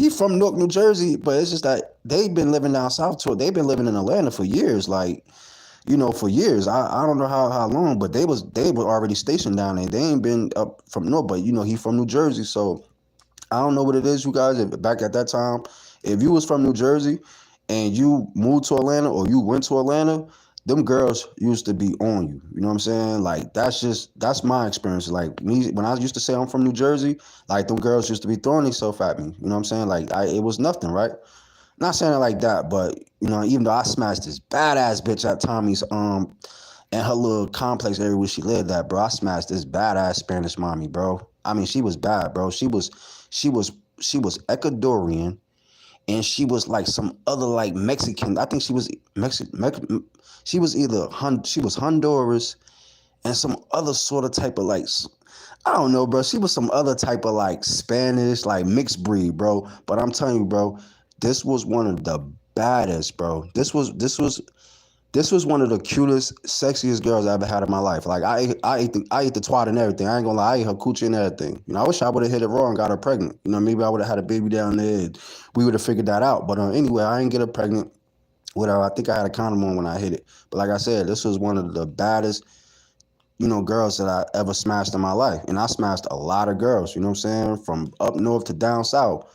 from Newark, New Jersey, but it's just that they've been living down south to it. They've been living in Atlanta for years, like, for years. I don't know how long, but they were already stationed down there. They ain't been up from North, but he from New Jersey, so I don't know what it is, you guys. Back at that time, if you was from New Jersey and you moved to Atlanta or you went to Atlanta, them girls used to be on you. You know what I'm saying? Like that's my experience. Like me, when I used to say I'm from New Jersey, like them girls used to be throwing themselves at me. You know what I'm saying? Like it was nothing, right? Not saying it like that, but even though I smashed this badass bitch at Tommie's and her little complex area where she lived at, bro. I smashed this badass Spanish mommy, bro. I mean, she was bad, bro. She was she was Ecuadorian, and she was like some other like Mexican. I think she was she was she was Honduras and some other sort of type of like, I don't know, bro. She was some other type of like Spanish, like mixed breed, bro. But I'm telling you, bro, this was one of the baddest, bro. This was one of the cutest, sexiest girls I ever had in my life. Like I ate the twat and everything. I ain't gonna lie, I ate her coochie and everything. I wish I would have hit it raw and got her pregnant. Maybe I would have had a baby down there. And we would have figured that out. But anyway, I didn't get her pregnant. Whatever. I think I had a condom on when I hit it. But like I said, this was one of the baddest, girls that I ever smashed in my life. And I smashed a lot of girls. You know what I'm saying? From up north to down south.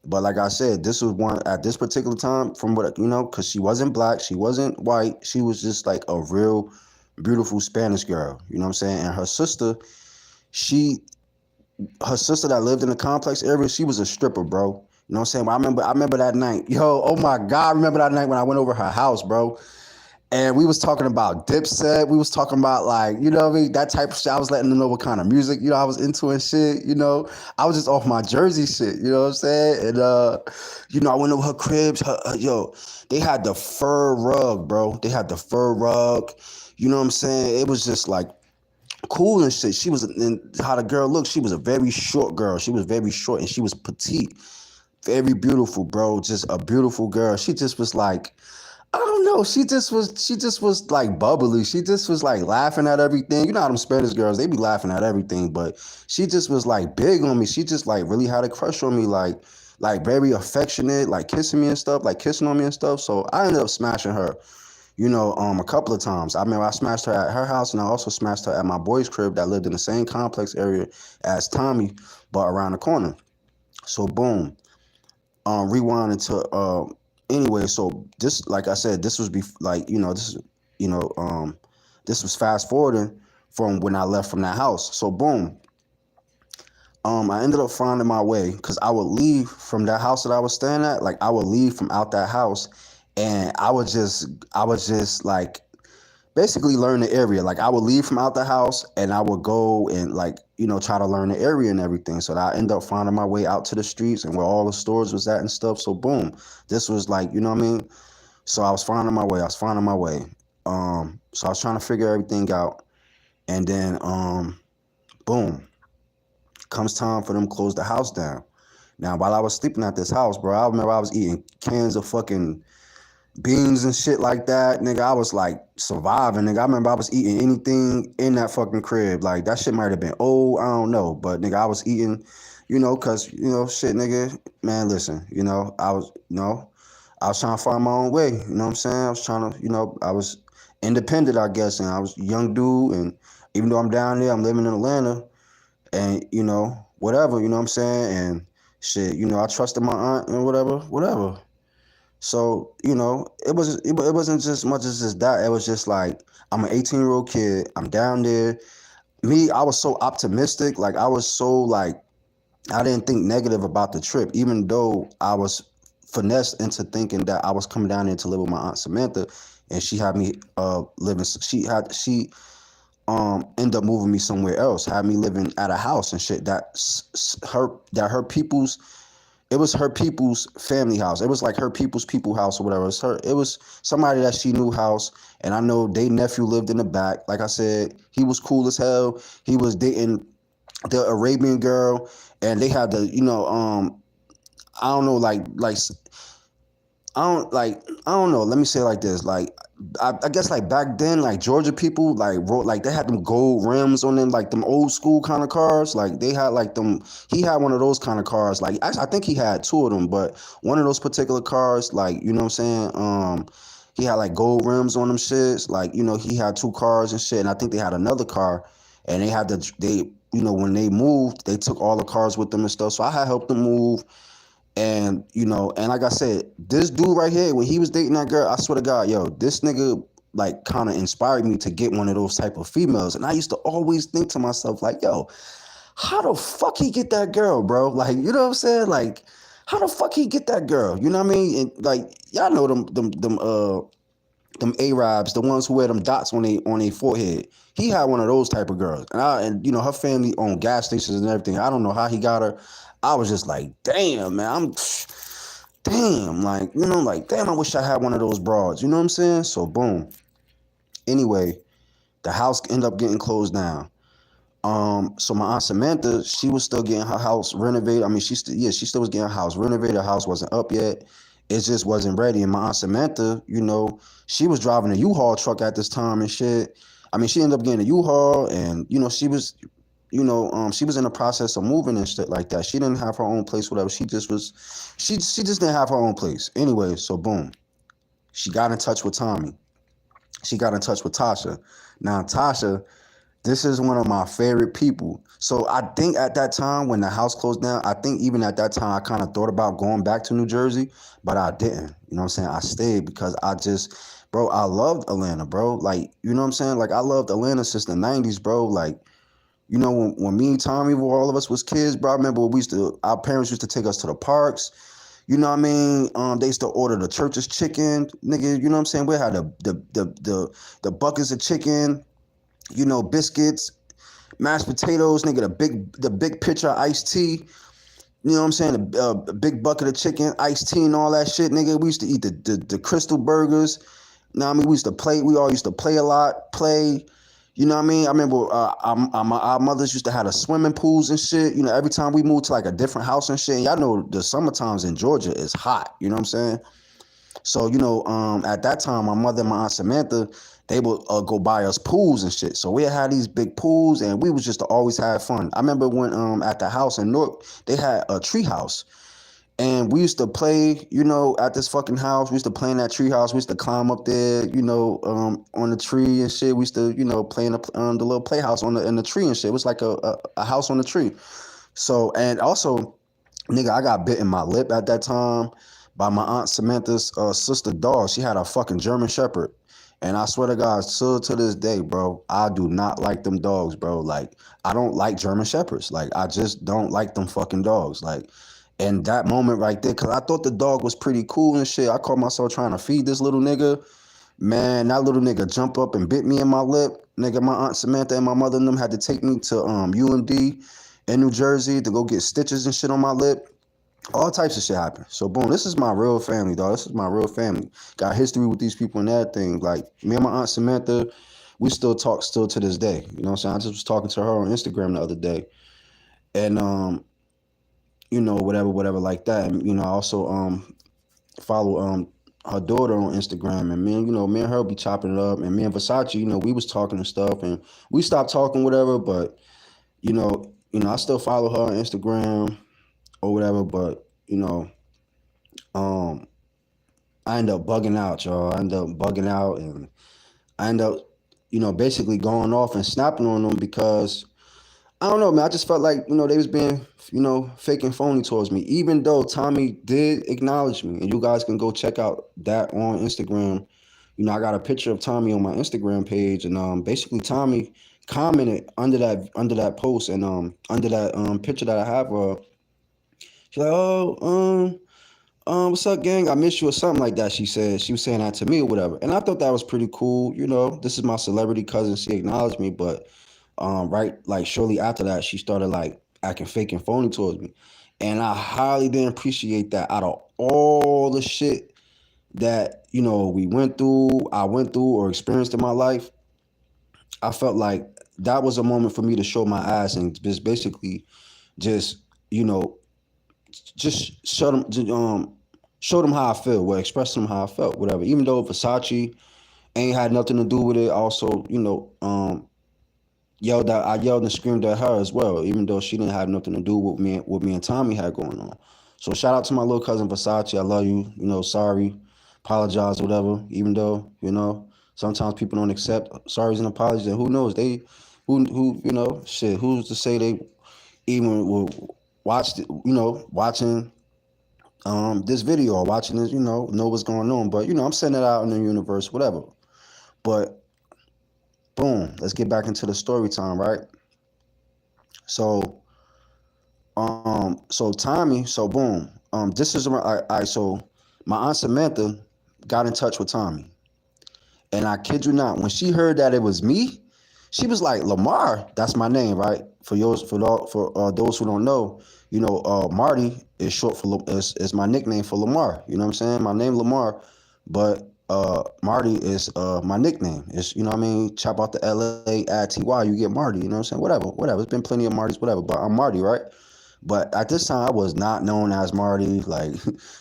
But like I said, this was one at this particular time from what, because she wasn't black, she wasn't white. She was just like a real beautiful Spanish girl. You know what I'm saying? And she, her sister that lived in the complex area, she was a stripper, bro. You know what I'm saying? I remember that night. Yo, oh my God, I remember that night when I went over her house, bro. And we was talking about Dipset. We was talking about like, what I mean? That type of shit. I was letting them know what kind of music, I was into and shit, I was just off my Jersey shit, you know what I'm saying? And, I went over her cribs. They had the fur rug, bro. They had the fur rug. You know what I'm saying? It was just like cool and shit. She was, and how the girl looked, she was a very short girl. She was very short and she was petite. Very beautiful, bro. Just a beautiful girl. She just was like, I don't know. She just was like bubbly. She just was like laughing at everything. You know how them Spanish girls, they be laughing at everything, but she just was like big on me. She just like really had a crush on me, like very affectionate, like kissing me and stuff, like kissing on me and stuff. So I ended up smashing her, a couple of times. I remember I smashed her at her house, and I also smashed her at my boy's crib that lived in the same complex area as Tommie, but around the corner. So boom. Rewind into anyway, so this, like I said, this was this was fast forwarding from when I left from that house. So boom, I ended up finding my way because I would leave from that house that I was staying at. Like I would leave from out that house, and I was just like basically learn the area. Like I would leave from out the house and I would go and like, try to learn the area and everything. So that I end up finding my way out to the streets and where all the stores was at and stuff. So boom, this was like, you know what I mean? So I was finding my way. So I was trying to figure everything out. And then boom, comes time for them to close the house down. Now, while I was sleeping at this house, bro, I remember I was eating cans of fucking beans and shit like that, nigga. I was like surviving, nigga. I remember I was eating anything in that fucking crib. Like that shit might have been old, I don't know, but nigga, I was eating, cause shit, nigga. Man, listen, I was trying to find my own way. You know what I'm saying? I was trying to, I was independent, I guess, and I was a young dude, and even though I'm down there, I'm living in Atlanta, and whatever, you know what I'm saying, and shit, I trusted my aunt and whatever. So, it wasn't just much as just that. It was just like, I'm an 18-year-old kid. I'm down there. Me, I was so optimistic. Like, I was so, like, I didn't think negative about the trip, even though I was finessed into thinking that I was coming down there to live with my Aunt Samantha. and she had me living. She end up moving me somewhere else, had me living at a house and shit her people's. It was her people's family house. It was like her people's people house or whatever. It was somebody that she knew house, and I know they nephew lived in the back. Like I said, he was cool as hell. He was dating the Arabian girl, and they had the I don't know I don't know. Let me say it like this. Like I guess like back then, like Georgia people like they had them gold rims on them, like them old school kind of cars. Like they had like them. He had one of those kind of cars. Like I think he had two of them, but one of those particular cars, like you know what I'm saying. He had like gold rims on them shits. Like he had two cars and shit, and I think they had another car, and they when they moved, they took all the cars with them and stuff. So I had helped them move. And and like I said, this dude right here, when he was dating that girl, I swear to God, yo, this nigga like kind of inspired me to get one of those type of females. And I used to always think to myself, like, yo, how the fuck he get that girl, bro? Like, you know what I'm saying? Like, how the fuck he get that girl? You know what I mean? And like, y'all know them Arabs, the ones who wear them dots on their forehead. He had one of those type of girls, and her family owned gas stations and everything. I don't know how he got her. I was just like, damn, man, damn, like damn, I wish I had one of those broads. You know what I'm saying? So boom. Anyway, the house ended up getting closed down. So my aunt Samantha, she was still getting her house renovated. I mean, she still was getting her house renovated. Her house wasn't up yet. It just wasn't ready. And my aunt Samantha, she was driving a U-Haul truck at this time and shit. I mean, she ended up getting a U-Haul, and she was, she was in the process of moving and shit like that. She didn't have her own place, whatever. She just didn't have her own place. Anyway, so boom, she got in touch with Tommie. She got in touch with Tasha. Now Tasha, this is one of my favorite people. So I think at that time when the house closed down, I think even at that time I kind of thought about going back to New Jersey, but I didn't. You know what I'm saying? I stayed because I loved Atlanta, bro. Like, you know what I'm saying? Like, I loved Atlanta since the 90s, bro. Like, when me and Tommie, all of us was kids, bro, I remember our parents used to take us to the parks. You know what I mean? They used to order the church's chicken, nigga. You know what I'm saying? We had the buckets of chicken, biscuits, mashed potatoes, nigga, the big pitcher of iced tea. You know what I'm saying? A big bucket of chicken, iced tea, and all that shit, nigga. We used to eat the crystal burgers. You know what I mean? We all used to play a lot, play. You know what I mean? I remember our mothers used to have the swimming pools and shit. Every time we moved to like a different house and shit. And y'all know the summer times in Georgia is hot. You know what I'm saying? So, at that time, my mother and my aunt Samantha, they would go buy us pools and shit. So we had these big pools, and we was just to always have fun. I remember when at the house in Newark, they had a tree house. And we used to play, at this fucking house. We used to play in that tree house. We used to climb up there, on the tree and shit. We used to, play in the little playhouse in the tree and shit. It was like a house on the tree. So, and also, nigga, I got bit in my lip at that time by my aunt Samantha's sister dog. She had a fucking German Shepherd. And I swear to God, still to this day, bro, I do not like them dogs, bro. Like, I don't like German Shepherds. Like, I just don't like them fucking dogs. Like, and that moment right there, because I thought the dog was pretty cool and shit. I caught myself trying to feed this little nigga. Man, that little nigga jumped up and bit me in my lip. Nigga, my aunt Samantha and my mother and them had to take me to UMD in New Jersey to go get stitches and shit on my lip. All types of shit happened. So boom, this is my real family, dog. This is my real family. Got history with these people and everything. Like, me and my aunt Samantha, we still talk to this day. You know what I'm saying? I just was talking to her on Instagram the other day. And whatever like that. And I also follow her daughter on Instagram, and me and her be chopping it up, and me and Versace, we was talking and stuff, and we stopped talking, whatever, but I still follow her on Instagram or whatever, but I end up bugging out, y'all. I end up bugging out, and I end up, basically going off and snapping on them because I don't know, man. I just felt like, they was being, fake and phony towards me, even though Tommie did acknowledge me. And you guys can go check out that on Instagram. I got a picture of Tommie on my Instagram page, and basically Tommie commented under that post, and under that picture that I have, she's like, oh, What's up, gang? I miss you or something like that. She said she was saying that to me or whatever, and I thought that was pretty cool. This is my celebrity cousin. She acknowledged me, but right, like shortly after that, she started like acting fake and phony towards me, and I highly didn't appreciate that. Out of all the shit that we went through, I went through or experienced in my life, I felt like that was a moment for me to show my ass and just basically just you know just show them how I feel, well, express them how I felt, whatever. Even though Versace ain't had nothing to do with it, also, I yelled and screamed at her as well, even though she didn't have nothing to do with me and Tommie had going on. So shout out to my little cousin Versace. I love you. Sorry, apologize, whatever. Even though sometimes people don't accept sorries and apologies, and who knows who shit. Who's to say they even will watching this video or watching this, know what's going on. But I'm sending it out in the universe, whatever. But boom, let's get back into the story time, right? So, so Tommie, so boom, this is around. So my aunt Samantha got in touch with Tommie, and I kid you not, when she heard that it was me, she was like, Lamar, that's my name, right? For those who don't know, Marty is short for is my nickname for Lamar. You know what I'm saying? My name Lamar, but Marty is my nickname. It's chop out the L-A, add T-Y, you get Marty. You know what I'm saying? Whatever. It's been plenty of Martys, whatever. But I'm Marty, right? But at this time, I was not known as Marty. Like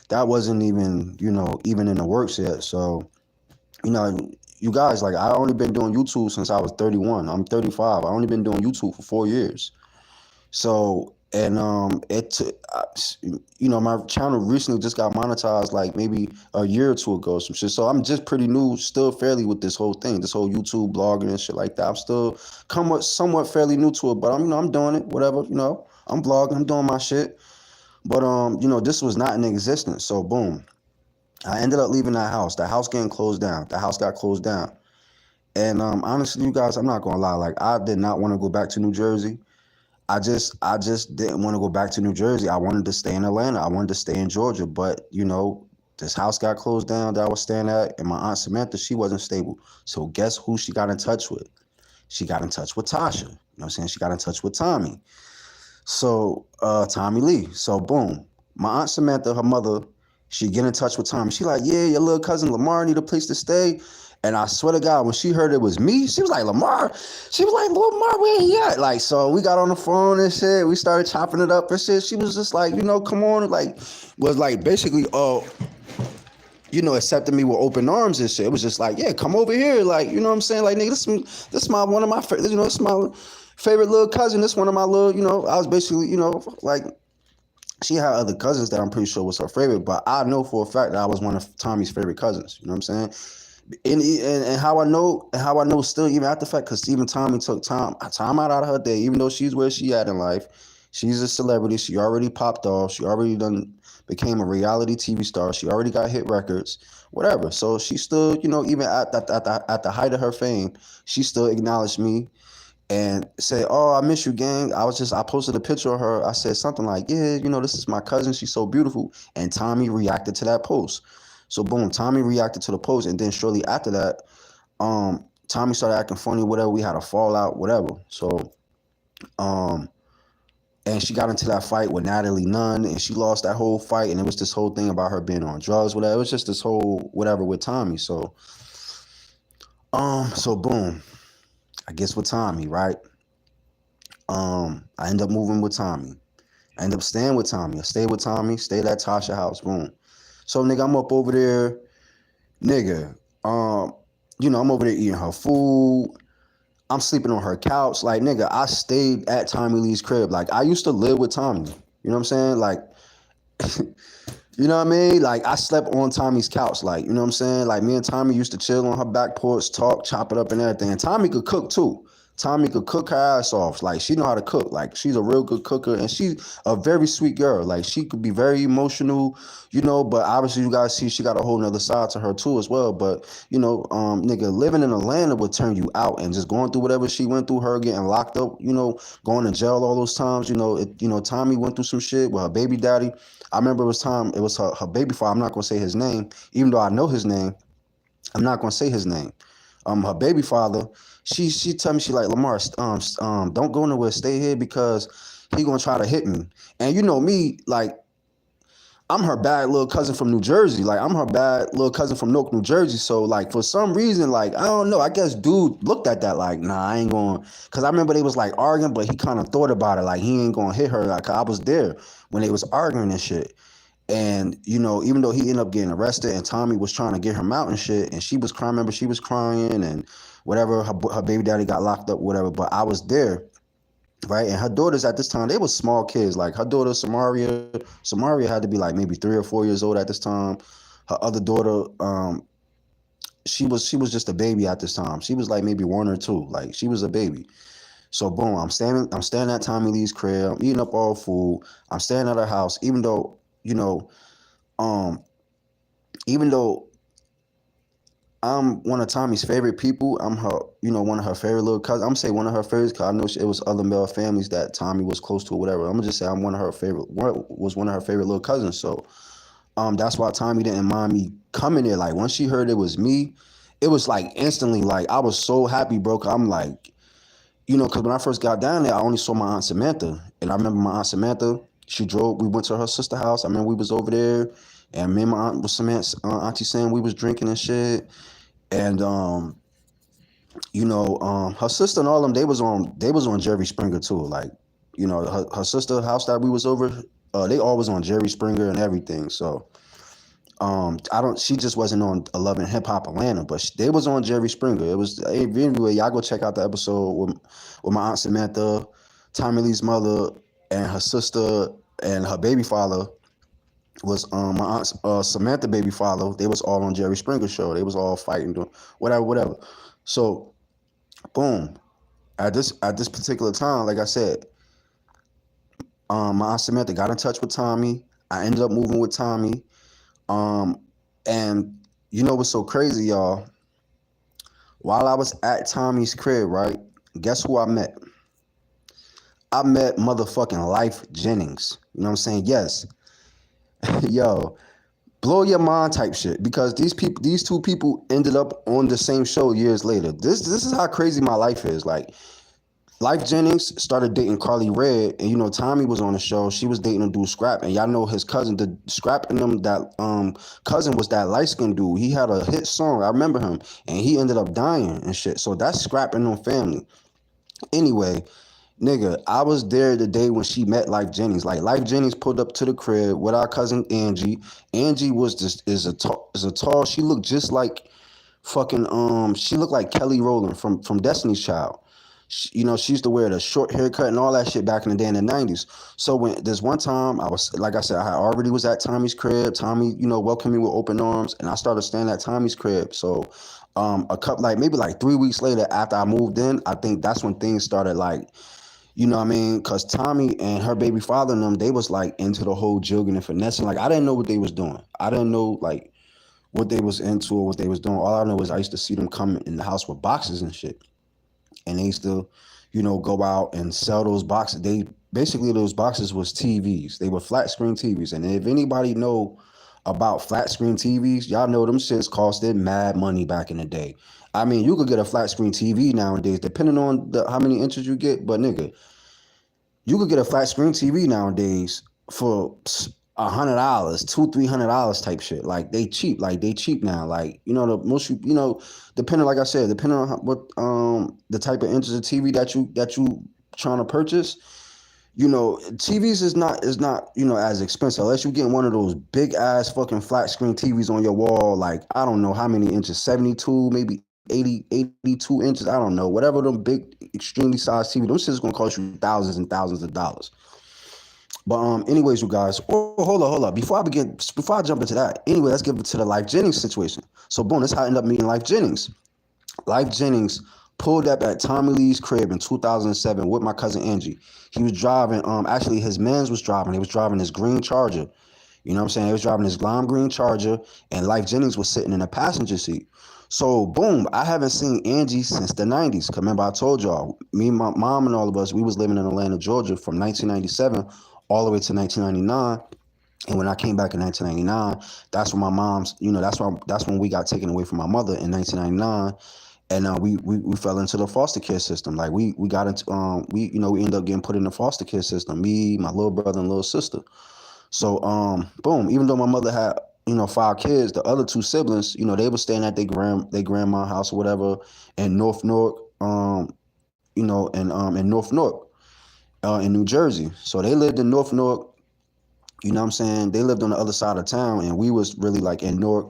that wasn't even even in the works yet. So you guys, like, I only been doing YouTube since I was 31. I'm 35. I only been doing YouTube for 4 years. So, and my channel recently just got monetized like maybe a year or two ago, some shit. So I'm just pretty new, still fairly with this whole thing, this whole YouTube blogging and shit like that. I'm still somewhat fairly new to it, but I'm doing it, whatever. I'm vlogging, I'm doing my shit. But this was not in existence. So boom. I ended up leaving that house. The house getting closed down. The house got closed down. And honestly, you guys, I'm not gonna lie. Like, I did not want to go back to New Jersey. I just didn't want to go back to New Jersey. I wanted to stay in Atlanta. I wanted to stay in Georgia. But this house got closed down that I was staying at, and my aunt Samantha, she wasn't stable. So guess who she got in touch with? She got in touch with Tasha. You know what I'm saying? She got in touch with Tommie. So Tommie Lee. So boom. My aunt Samantha, her mother, she get in touch with Tommie. She like, yeah, your little cousin Lamar need a place to stay. And I swear to God, when she heard it was me, she was like, Lamar. She was like, Lamar, where he at? Like, so we got on the phone and shit. We started chopping it up and shit. She was just like, come on. Like, was like basically, accepting me with open arms and shit. It was just like, yeah, come over here. Like, you know what I'm saying? Like, nigga, this is one of my favorite, this is my favorite little cousin. This one of my little, I was basically, like, she had other cousins that I'm pretty sure was her favorite, but I know for a fact that I was one of Tommie's favorite cousins. You know what I'm saying? And how I know still, even after the fact, because even Tommie took time out of her day, even though she's where she at in life. She's a celebrity. She already popped off. She already became a reality TV star. She already got hit records, whatever. So she still, even at the height of her fame, she still acknowledged me and say, oh, I miss you, gang. I posted a picture of her. I said something like, yeah, this is my cousin. She's so beautiful. And Tommie reacted to that post. So boom, Tommie reacted to the post. And then shortly after that, Tommie started acting funny, whatever. We had a fallout, whatever. So, and she got into that fight with Natalie Nunn, and she lost that whole fight. And it was this whole thing about her being on drugs, whatever. It was just this whole whatever with Tommie. So boom. I guess with Tommie, right? I end up moving with Tommie. I end up staying with Tommie. I stayed with Tommie, stayed at Tasha house, boom. So nigga, I'm up over there, nigga. I'm over there eating her food. I'm sleeping on her couch. Like, nigga, I stayed at Tommie Lee's crib. Like, I used to live with Tommie. You know what I'm saying? Like, you know what I mean? Like, I slept on Tommie's couch. Like, you know what I'm saying? Like, me and Tommie used to chill on her back porch, talk, chop it up and everything. And Tommie could cook too. Tommie could cook her ass off. Like, she know how to cook. Like, she's a real good cooker, and she's a very sweet girl. Like, she could be very emotional, but obviously you guys see she got a whole nother side to her too as well. But, nigga, living in Atlanta would turn you out, and just going through whatever she went through, her getting locked up, going to jail all those times, Tommie went through some shit with her baby daddy. I remember it was her baby father. I'm not gonna say his name, even though I know his name. I'm not gonna say his name. Her baby father, she tell me, she like, Lamar, don't go nowhere, stay here because he gonna try to hit me. And you know me, like, I'm her bad little cousin from New Jersey. Like, I'm her bad little cousin from Newark, New Jersey. So, like, for some reason, like, I don't know. I guess dude looked at that like, nah, I ain't going. Because I remember they was, like, arguing, but he kind of thought about it. Like, he ain't going to hit her. Like, I was there when they was arguing and shit. And, even though he ended up getting arrested and Tommie was trying to get him out and shit, and she was crying, remember, she was crying and whatever, her baby daddy got locked up, whatever. But I was there. Right, and her daughters at this time, they were small kids. Like, her daughter Samaria had to be like maybe 3 or 4 years old at this time. Her other daughter, she was just a baby at this time. She was like maybe 1 or 2. Like, she was a baby. So boom, I'm standing at Tommie Lee's crib. I'm eating up all food. I'm staying at her house, um, even though I'm one of Tommie's favorite people. I'm her, one of her favorite little cousins. I'm gonna say one of her favorites because I know it was other male families that Tommie was close to or whatever. I'm gonna just say I'm one of her favorite. Was one of her favorite little cousins. So, that's why Tommie didn't mind me coming there. Like, once she heard it was me, it was like instantly. Like, I was so happy, bro. 'Cause I'm like, because when I first got down there, I only saw my Aunt Samantha, and I remember my Aunt Samantha. She drove. We went to her sister's house. I remember we was over there, and me and my aunt was Samantha, Auntie Sam. We was drinking and shit. And her sister and all them, they was on Jerry Springer too. Like, her sister house that we was over, they always on Jerry Springer and everything. So she just wasn't on Love and Hip Hop Atlanta, but they was on Jerry Springer. It was anyway. Y'all go check out the episode with my Aunt Samantha, Tommie Lee's mother, and her sister and her baby father was my aunt Samantha baby father. They was all on Jerry Springer show. They was all fighting, doing whatever. So boom, at this particular time, like I said, my aunt Samantha got in touch with Tommie. I ended up moving with Tommie. And you know what's so crazy, y'all? While I was at Tommie's crib, right? Guess who I met? I met motherfucking Life Jennings. You know what I'm saying? Yes. Yo, blow your mind type shit, because these two people ended up on the same show years later. This is how crazy my life is. Like, Life Jennings started dating Carly Red, and Tommie was on the show. She was dating a dude Scrap, and y'all know his cousin, the Scrap and them, that cousin was that light skinned dude. He had a hit song, I remember him, and he ended up dying and shit. So that's Scrap and them family. Anyway, nigga, I was there the day when she met Life Jennings. Like, Life Jennings pulled up to the crib with our cousin Angie. Angie was just is a tall. She looked just like fucking she looked like Kelly Rowland from Destiny's Child. She used to wear the short haircut and all that shit back in the day in the 90s. So when there's one time, I was, like I said, I already was at Tommie's crib. Tommie, welcomed me with open arms, and I started staying at Tommie's crib. So maybe 3 weeks later after I moved in, I think that's when things started, like, you know what I mean? Because Tommie and her baby father and them, they was like into the whole jugging and finessing. Like, I didn't know what they was doing. I didn't know like what they was into or what they was doing. All I know is I used to see them come in the house with boxes and shit. And they used to, go out and sell those boxes. Those boxes was TVs. They were flat screen TVs. And if anybody know about flat screen TVs, y'all know them shits costed mad money back in the day. I mean, you could get a flat screen TV nowadays, depending on how many inches you get. But nigga, you could get a flat screen TV nowadays for $100, $200-$300 type shit. Like, they cheap. Like, they cheap now. Like, the most, depending, like I said, depending on what the type of inches of TV that you trying to purchase. TVs is not as expensive unless you get one of those big ass fucking flat screen TVs on your wall. Like, I don't know how many inches, 72, maybe 82 inches. I don't know. Whatever them big, extremely sized TV, those shit's gonna cost you thousands and thousands of dollars. But anyways, you guys, hold up. Before I jump into that, anyway, let's get to the Life Jennings situation. So boom, that's how I ended up meeting Life Jennings. Life Jennings Pulled up at Tommie Lee's crib in 2007 with my cousin Angie. He was driving, actually his mans was driving. He was driving his green Charger. You know what I'm saying? He was driving his lime green Charger, and Life Jennings was sitting in the passenger seat. So, boom, I haven't seen Angie since the 90s. Remember, I told y'all, me, my mom, and all of us, we was living in Atlanta, Georgia from 1997 all the way to 1999. And when I came back in 1999, that's when my mom's, that's when we got taken away from my mother in 1999. And we fell into the foster care system. Like we got into we ended up getting put in the foster care system. Me, my little brother, and little sister. So boom. Even though my mother had 5 kids, the other 2 siblings, they were staying at their grandma's house or whatever in North Newark, in North Newark, in New Jersey. So they lived in North Newark. You know what I'm saying? They lived on the other side of town, and we was really like in Newark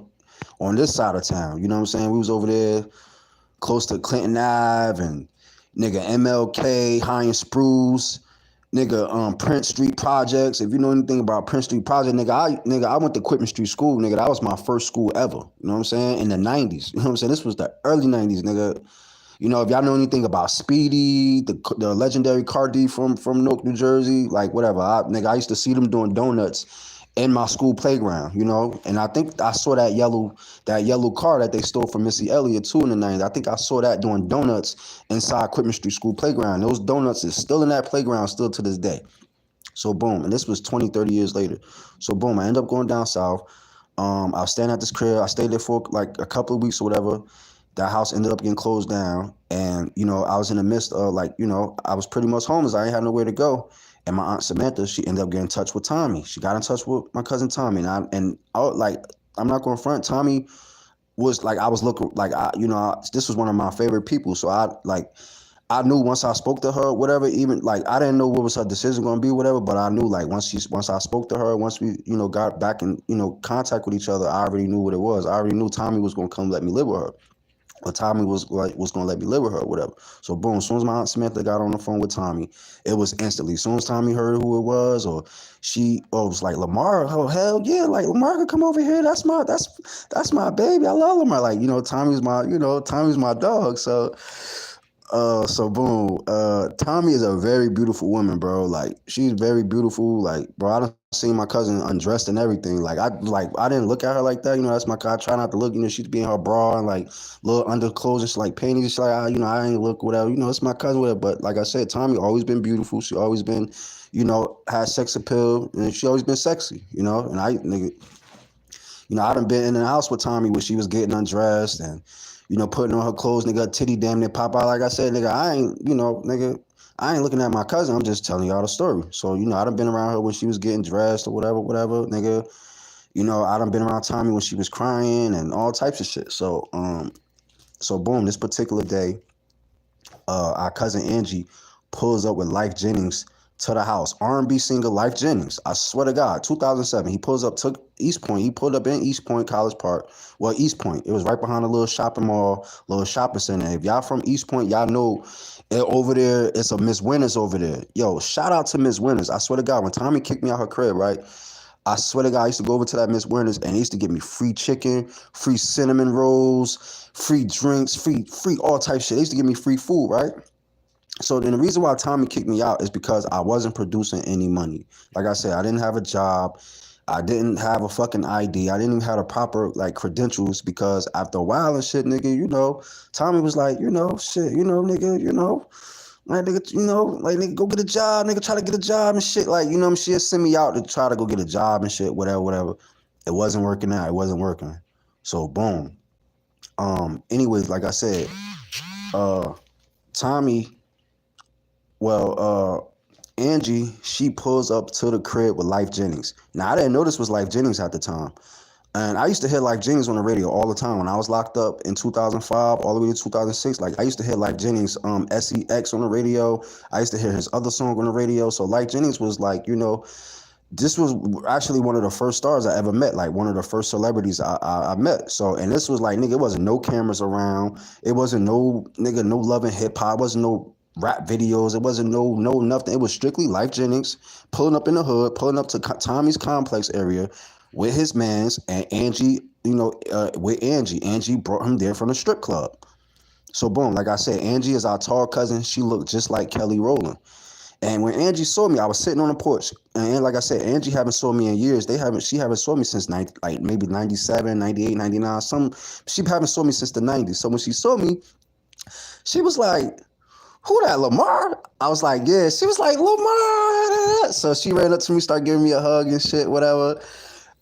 on this side of town. You know what I'm saying? We was over there close to Clinton Ave and nigga MLK, High and Spruce, nigga Prince Street Projects. If you know anything about Prince Street Project, I went to Quitman Street School, nigga. That was my first school ever. You know what I'm saying? In the 90s. You know what I'm saying? This was the early 90s, nigga. If y'all know anything about Speedy, the legendary Cardi from Newark, New Jersey, like whatever. I used to see them doing donuts in my school playground, and I think I saw that yellow car that they stole from Missy Elliott too in the 90s. I think I saw that doing donuts inside Quitman Street School playground. Those donuts is still in that playground still to this day. So boom, and this was 20, 30 years later. So boom, I end up going down south. I was staying at this crib. I stayed there for like a couple of weeks or whatever. That house ended up getting closed down, and I was in the midst of I was pretty much homeless. I ain't had nowhere to go. And my aunt Samantha, she ended up getting in touch with Tommie. She got in touch with my cousin Tommie, and I'm not going to front. Tommie was like, I was looking like this was one of my favorite people. So I knew once I spoke to her, whatever. Even like I didn't know what was her decision going to be, whatever. But I knew like once I spoke to her, once we got back in contact with each other, I already knew what it was. I already knew Tommie was going to come let me live with her. Or Tommie was going to let me live with her or whatever. So boom, as soon as my Aunt Samantha got on the phone with Tommie, it was instantly. As soon as Tommie heard who it was, or it was like, Lamar, oh hell yeah, like Lamar could come over here. That's my baby. I love Lamar. Like, Tommie's my dog. So boom, Tommie is a very beautiful woman, bro. Like she's very beautiful. Like, bro, I done seen my cousin undressed and everything. Like I didn't look at her like that. That's my cousin. I try not to look. She'd be in her bra and like little underclothes and shit, like panties. She's like, I ain't look whatever. It's my cousin, whatever. But like I said, Tommie always been beautiful. She always been, had sex appeal, and she always been sexy. And I done been in the house with Tommie when she was getting undressed and. Putting on her clothes, nigga, titty damn near pop out. Like I said, nigga, I ain't looking at my cousin. I'm just telling y'all the story. So, I done been around her when she was getting dressed or whatever, nigga. I done been around Tommie when she was crying and all types of shit. So boom, this particular day, our cousin Angie pulls up with Life Jennings to the house. R&B singer Life Jennings. I swear to God, 2007. He pulls up to East Point. He pulled up in East Point College Park. Well, East Point. It was right behind a little shopping mall, little shopping center. If y'all from East Point, y'all know over there, it's a Miss Winters over there. Yo, shout out to Miss Winters. I swear to God, when Tommie kicked me out her crib, right? I swear to God, I used to go over to that Miss Winters and he used to give me free chicken, free cinnamon rolls, free drinks, free all type shit. They used to give me free food, right? So then the reason why Tommie kicked me out is because I wasn't producing any money. Like I said, I didn't have a job. I didn't have a fucking ID. I didn't even have the proper credentials because after a while and shit, nigga, Tommie was like, shit, nigga, like nigga, go get a job, nigga, try to get a job and shit. Like, she'd send me out to try to go get a job and shit, whatever. It wasn't working out. It wasn't working. So boom. Anyways, like I said, Tommie. Well, Angie, she pulls up to the crib with Life Jennings. Now, I didn't know this was Life Jennings at the time. And I used to hear Life Jennings on the radio all the time. When I was locked up in 2005 all the way to 2006, I used to hear Life Jennings, SEX on the radio. I used to hear his other song on the radio. So Life Jennings was this was actually one of the first stars I ever met, like one of the first celebrities I met. So, and this was nigga, it wasn't no cameras around. It wasn't no Love and Hip Hop. It wasn't no rap videos. It wasn't no nothing. It was strictly Life Jennings pulling up in the hood, pulling up to Tommie's complex area with his mans, and Angie, with Angie. Angie brought him there from the strip club. So boom, like I said, Angie is our tall cousin. She looked just like Kelly Rowland. And when Angie saw me, I was sitting on the porch. And like I said, Angie haven't saw me in years. She haven't saw me since like maybe 97, 98, 99. She haven't saw me since the 90s. So when she saw me, she was like, who that, Lamar? I was like, yeah. She was like, Lamar. So she ran up to me, started giving me a hug and shit, whatever.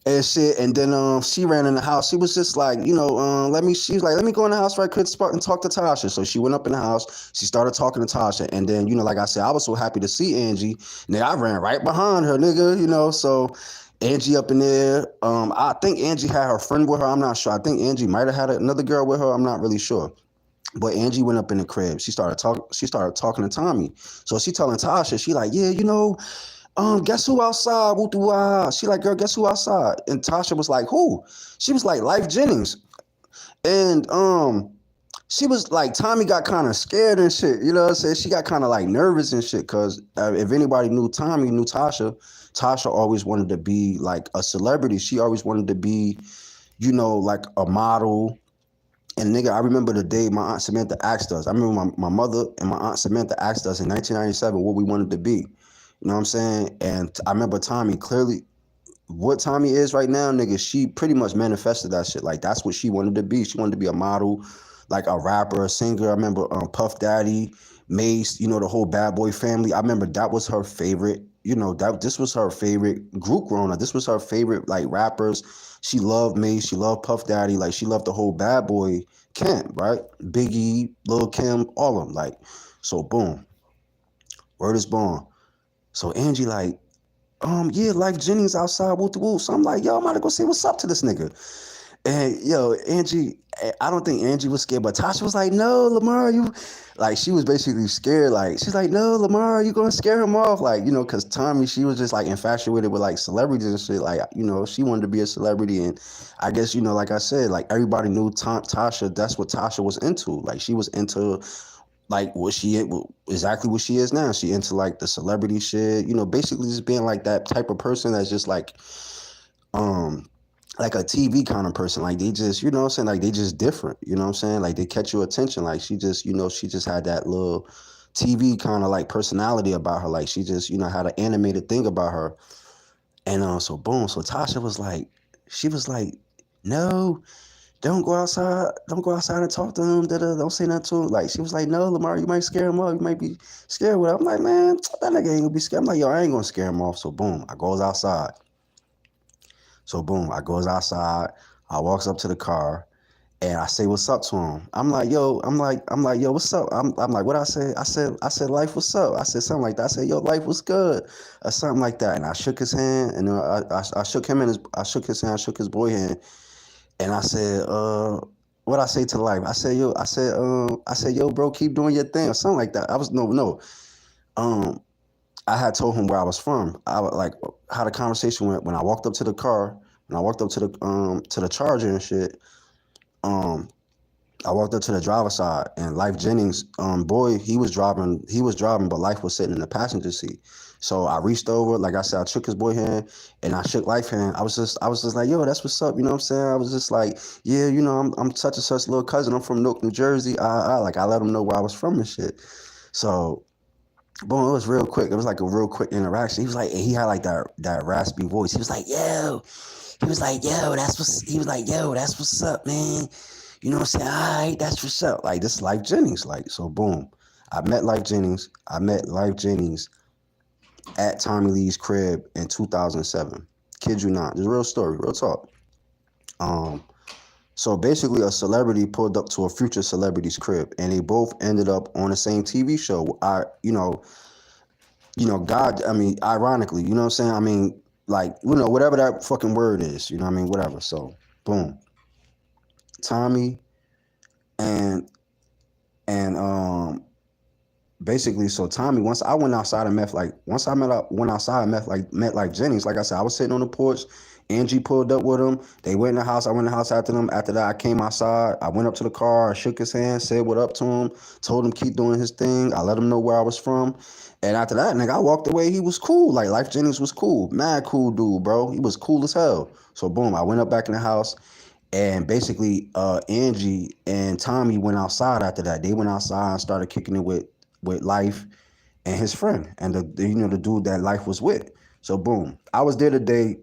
And shit, and then she ran in the house. She was just like, she was like, let me go in the house right quick and talk to Tasha. So she went up in the house. She started talking to Tasha, and then like I said, I was so happy to see Angie. Nigga, I ran right behind her, nigga. So Angie up in there. I think Angie had her friend with her. I'm not sure. I think Angie might have had another girl with her. I'm not really sure. But Angie went up in the crib. She started talking to Tommie. So she telling Tasha, she like, yeah, guess who outside? She like, girl, guess who outside? And Tasha was like, who? She was like, Life Jennings. And she was like, Tommie got kind of scared and shit. You know what I'm saying? She got kind of like nervous and shit. Cause if anybody knew Tommie, knew Tasha, Tasha always wanted to be like a celebrity. She always wanted to be, like a model. And nigga, I remember the day my Aunt Samantha asked us. I remember my mother and my Aunt Samantha asked us in 1997 what we wanted to be. You know what I'm saying? And I remember Tommie clearly, what Tommie is right now, nigga, she pretty much manifested that shit. Like, that's what she wanted to be. She wanted to be a model, like a rapper, a singer. I remember Puff Daddy, Mace, the whole Bad Boy family. I remember that was her favorite, this was her favorite group growing up. This was her favorite, like, rappers. She loved Mace. She loved Puff Daddy. Like, she loved the whole Bad Boy camp, right? Biggie, Lil Kim, all of them. Like, so boom. Word is born. So Angie like, yeah, Life Jennings outside, whoop the whoop. So I'm like, yo, I'm about to go say what's up to this nigga. And yo, Angie, I don't think Angie was scared, but Tasha was like, no, Lamar, like, she was basically scared. Like, she's like, no, Lamar, you gonna scare him off? Like, cause Tommie, she was just like infatuated with like celebrities and shit. Like, she wanted to be a celebrity. And I guess, like I said, like everybody knew Tasha, that's what Tasha was into. Like, she was into like exactly what she is now. She into like the celebrity shit, basically just being like that type of person that's just like like a TV kind of person. Like, they just, what I'm saying, like they just different, what I'm saying? Like, they catch your attention. Like, she just, she just had that little TV kind of like personality about her. Like, she just, had an animated thing about her. And so boom, so Tasha was like, she was like, no, don't go outside and talk to him. Don't say nothing to him. Like, she was like, no, Lamar, you might scare him off. You might be scared with him. I'm like, man, that nigga ain't gonna be scared. I'm like, yo, I ain't gonna scare him off. So boom, I goes outside. I walks up to the car and I say what's up to him. I'm like, yo, what's up? I'm like, what I say? I said, life, what's up? I said something like that. I said, yo, life was good, or something like that. And I shook his hand, and I shook him and I shook his hand, I shook his boy hand. And I said, what I say to life? I said, yo, bro, keep doing your thing, or something like that. I had told him where I was from. I like how the conversation went when I walked up to the car, when I walked up to the Charger and shit. I walked up to the driver's side, and Life Jennings, boy, he was driving, but Life was sitting in the passenger seat. So I reached over, like I said, I shook his boy hand, and I shook Life hand. I was just like, yo, that's what's up, you know what I'm saying? I was just like, yeah, I'm such and such little cousin. I'm from Newark, New Jersey. Like, I let him know where I was from and shit. So, boom, it was real quick. It was like a real quick interaction. He was like, he had like that raspy voice. He was like, yo, that's what's up, man. You know what I'm saying? All right, that's what's up. Like, this is Life Jennings. Like, so boom. I met Life Jennings at Tommie Lee's crib in 2007. Kid you not. This is a real story, real talk. So basically a celebrity pulled up to a future celebrity's crib, and they both ended up on the same TV show. God, I mean, ironically, you know what I'm saying? I mean, like, whatever that fucking word is, whatever. So, boom. Tommie and basically, so Tommie, once I went outside and met Life Jennings. Like I said, I was sitting on the porch. Angie pulled up with him. They went in the house. I went in the house after them. After that, I came outside. I went up to the car. I shook his hand, said what up to him, told him keep doing his thing. I let him know where I was from. And after that, nigga, I walked away. He was cool. Like, Life Jennings was cool. Mad cool dude, bro. He was cool as hell. So, boom, I went up back in the house. And basically, Angie and Tommie went outside after that. They went outside and started kicking it with Life and his friend and the dude that Life was with. So boom, I was there the day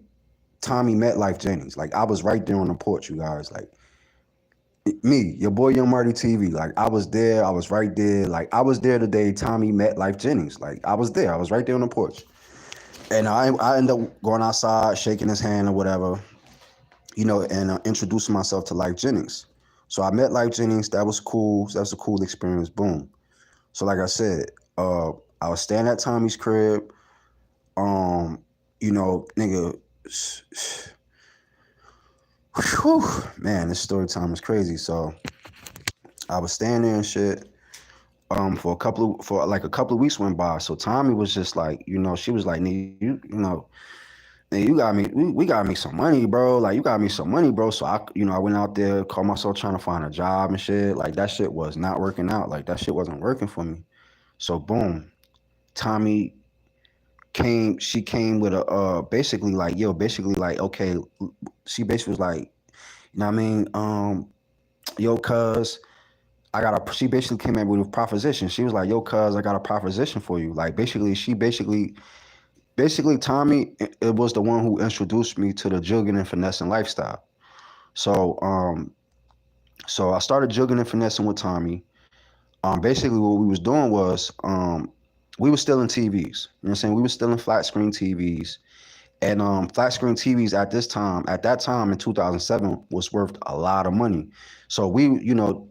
Tommie met Life Jennings. Like I was right there on the porch, you guys. Like me, your boy Young Marty TV. Like I was there, I was right there. Like I was there the day Tommie met Life Jennings. Like I was there, I was right there on the porch. And I ended up going outside, shaking his hand or whatever, and introducing myself to Life Jennings. So I met Life Jennings. That was cool. That was a cool experience. Boom. So like I said, I was staying at Tommie's crib. Um, nigga, whew, man, this story time is crazy. So I was staying there and shit. For like a couple of weeks went by. So Tommie was just like, she was like, nigga, man, you got me. We got me some money, bro. Like you got me some money, bro. So I went out there, called myself trying to find a job and shit. Like that shit was not working out. Like that shit wasn't working for me. So boom, Tommie came. She came with a basically like, okay. She basically was like, you know what I mean? Yo, cuz she basically came in with a proposition. She was like, yo, cuz I got a proposition for you. Like basically Tommie, it was the one who introduced me to the jugging and finessing lifestyle. So so I started jugging and finessing with Tommie. Basically what we was doing was we were stealing TVs. You know what I'm saying? We were stealing flat screen TVs. And flat screen TVs at that time in 2007 was worth a lot of money. So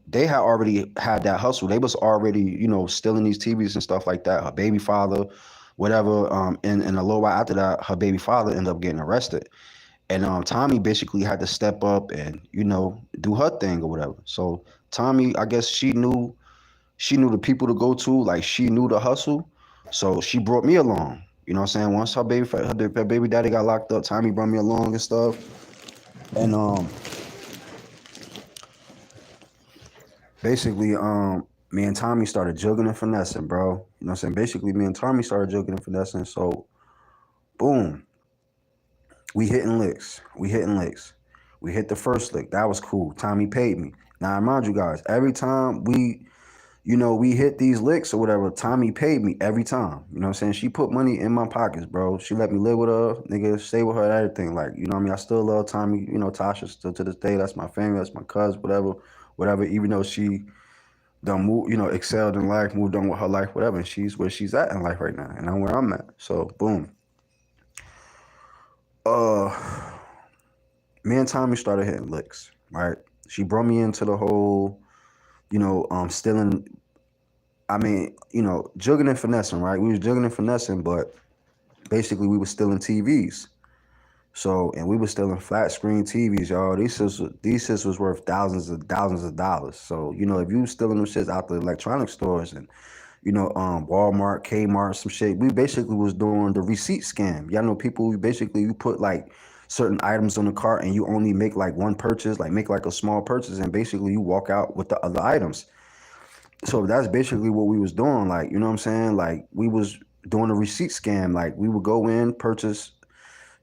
they had already had that hustle. They was already, stealing these TVs and stuff like that. Her baby father, whatever. And a little while after that, her baby father ended up getting arrested. And Tommie basically had to step up and, do her thing or whatever. So Tommie, I guess she knew the people to go to, like she knew the hustle. So she brought me along. You know what I'm saying? Once her baby daddy got locked up, Tommie brought me along and stuff. And basically, me and Tommie started jugging and finessing, bro. You know what I'm saying? Basically, me and Tommie started jugging and finessing. So boom, we hitting licks. We hitting licks. We hit the first lick. That was cool. Tommie paid me. Now, I remind you guys, every time we hit these licks or whatever, Tommie paid me every time. You know what I'm saying? She put money in my pockets, bro. She let me live with her, nigga, stay with her, everything. Like, you know what I mean? I still love Tommie, Tasha still to this day. That's my family, that's my cousin, whatever, even though she done moved, excelled in life, moved on with her life, whatever. And she's where she's at in life right now. And I'm where I'm at. So boom. Uh Me and Tommie started hitting licks, right? She brought me into the whole, stealing. I mean, jugging and finessing, right? We was jugging and finessing, but basically we were stealing TVs. So, and we were stealing flat screen TVs, y'all. These was worth thousands of dollars. So, if you was stealing them shits out the electronic stores and, Walmart, Kmart, some shit, we basically was doing the receipt scam. Y'all know people, you put like certain items on the cart and you only make like one purchase, like make like a small purchase, and basically you walk out with the other items. So that's basically what we was doing. Like, you know what I'm saying? Like we was doing a receipt scam. Like we would go in, purchase,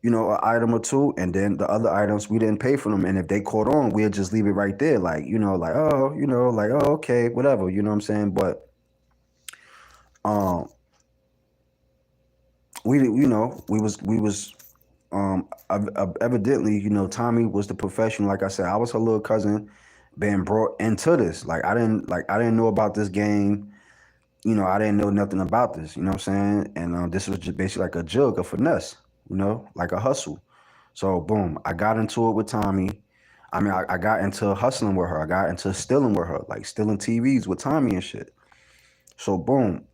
an item or two, and then the other items we didn't pay for them. And if they caught on, we'd just leave it right there. Like, okay, whatever, you know what I'm saying? But um evidently, Tommie was the professional. Like I said, I was her little cousin being brought into this. I didn't know about this game. I didn't know nothing about this, you know what I'm saying? And this was just basically like a jug, a finesse, like a hustle. So boom, I got into it with Tommie. I mean, I got into hustling with her. I got into stealing with her, like stealing TVs with Tommie and shit. So boom,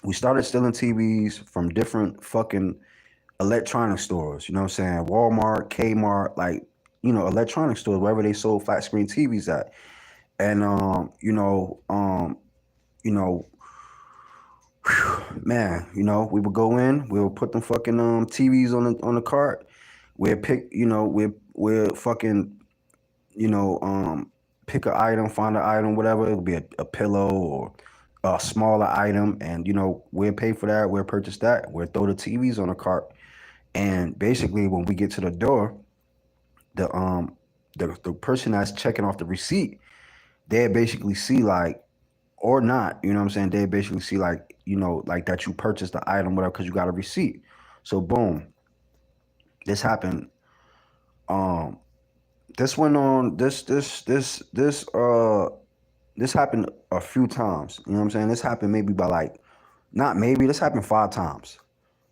we started stealing TVs from different fucking electronic stores, you know what I'm saying? Walmart, Kmart, like, electronic stores, wherever they sold flat screen TVs at. And you know, man, we would go in, we would put them fucking TVs on the cart. We'd pick, we'd fucking, you know, um, pick an item, find an item, whatever. It would be a pillow or a smaller item, and we'll pay for that. We'll purchase that. We'll throw the TVs on the cart, and basically when we get to the door, the the person that's checking off the receipt, they basically see like, or not, you know what I'm saying? They basically see like, like that you purchased the item, whatever, because you got a receipt. So boom, this happened. Um, this went on. This happened a few times. You know what I'm saying? This happened maybe by like, not maybe. This happened 5 times.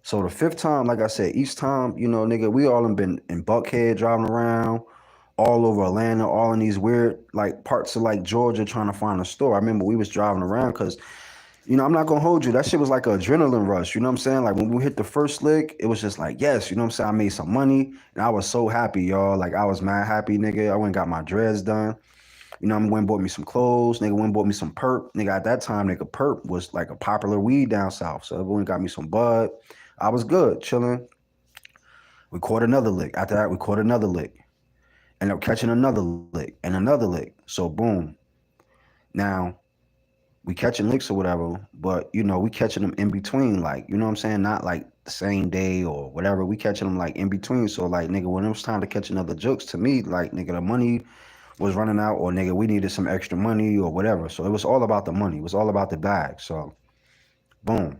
So the fifth time, like I said, each time, nigga, we all been in Buckhead driving around, all over Atlanta, all in these weird like parts of like Georgia trying to find a store. I remember we was driving around because, I'm not gonna hold you. That shit was like an adrenaline rush. You know what I'm saying? Like when we hit the first lick, it was just like, yes, you know what I'm saying? I made some money and I was so happy, y'all. Like I was mad happy, nigga. I went and got my dreads done. I went and bought me some clothes. Nigga went and bought me some perp. Nigga, at that time, nigga, perp was like a popular weed down south. So I went and got me some bud. I was good, chilling. We caught another lick. After that, we caught another lick. Ended up catching another lick and another lick. So boom. Now, we catching licks or whatever, but we catching them in between, like, you know what I'm saying? Not like the same day or whatever. We catching them like in between. So like, nigga, when it was time to catch another jokes, to me, like, nigga, the money was running out, or nigga, we needed some extra money or whatever. So it was all about the money. It was all about the bag. So boom.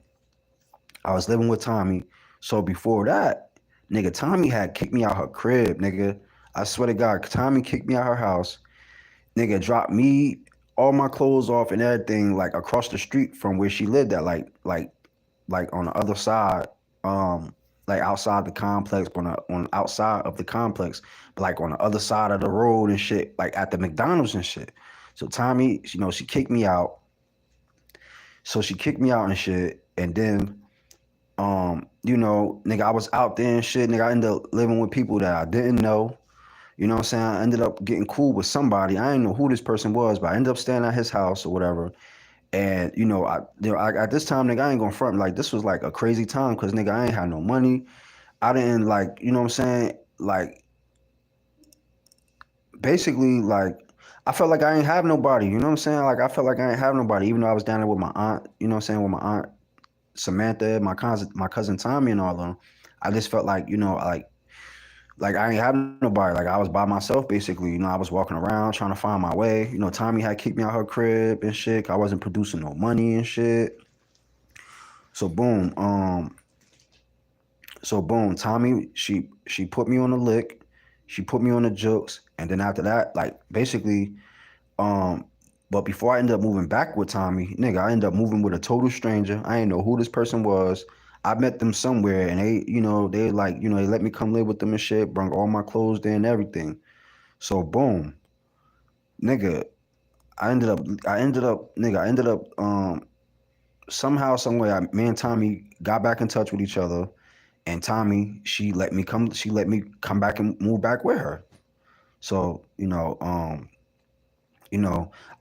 I was living with Tommie. So before that, nigga, Tommie had kicked me out her crib, nigga. I swear to God, Tommie kicked me out her house. Nigga dropped me, all my clothes off and everything, like across the street from where she lived at, like on the other side, like outside the complex, on outside of the complex, but like on the other side of the road and shit, like at the McDonald's and shit. So Tommie, she kicked me out. So she kicked me out and shit, and then nigga, I was out there and shit, nigga. I ended up living with people that I didn't know. You know what I'm saying? I ended up getting cool with somebody. I didn't know who this person was, but I ended up staying at his house or whatever. And at this time, nigga, I ain't gonna front. Like this was like a crazy time because nigga, I ain't had no money. I didn't like, you know what I'm saying? Like basically, like I felt like I ain't have nobody. You know what I'm saying? Like I felt like I ain't have nobody, even though I was down there with my aunt. You know what I'm saying? With my aunt Samantha, my cousin Tommie, and all of them. I just felt like, like I ain't have nobody. Like I was by myself basically. I was walking around trying to find my way. Tommie had kicked me out her crib and shit. I wasn't producing no money and shit. So boom, Tommie, she put me on the lick, she put me on the jokes, and then after that, like basically, um, but before I ended up moving back with Tommie, nigga, I ended up moving with a total stranger. I didn't know who this person was. I met them somewhere, and they like, they let me come live with them and shit. Brought all my clothes there and everything. So boom, nigga, I ended up, somehow, some way, me and Tommie got back in touch with each other, and Tommie, she let me come back and move back with her. So, you know,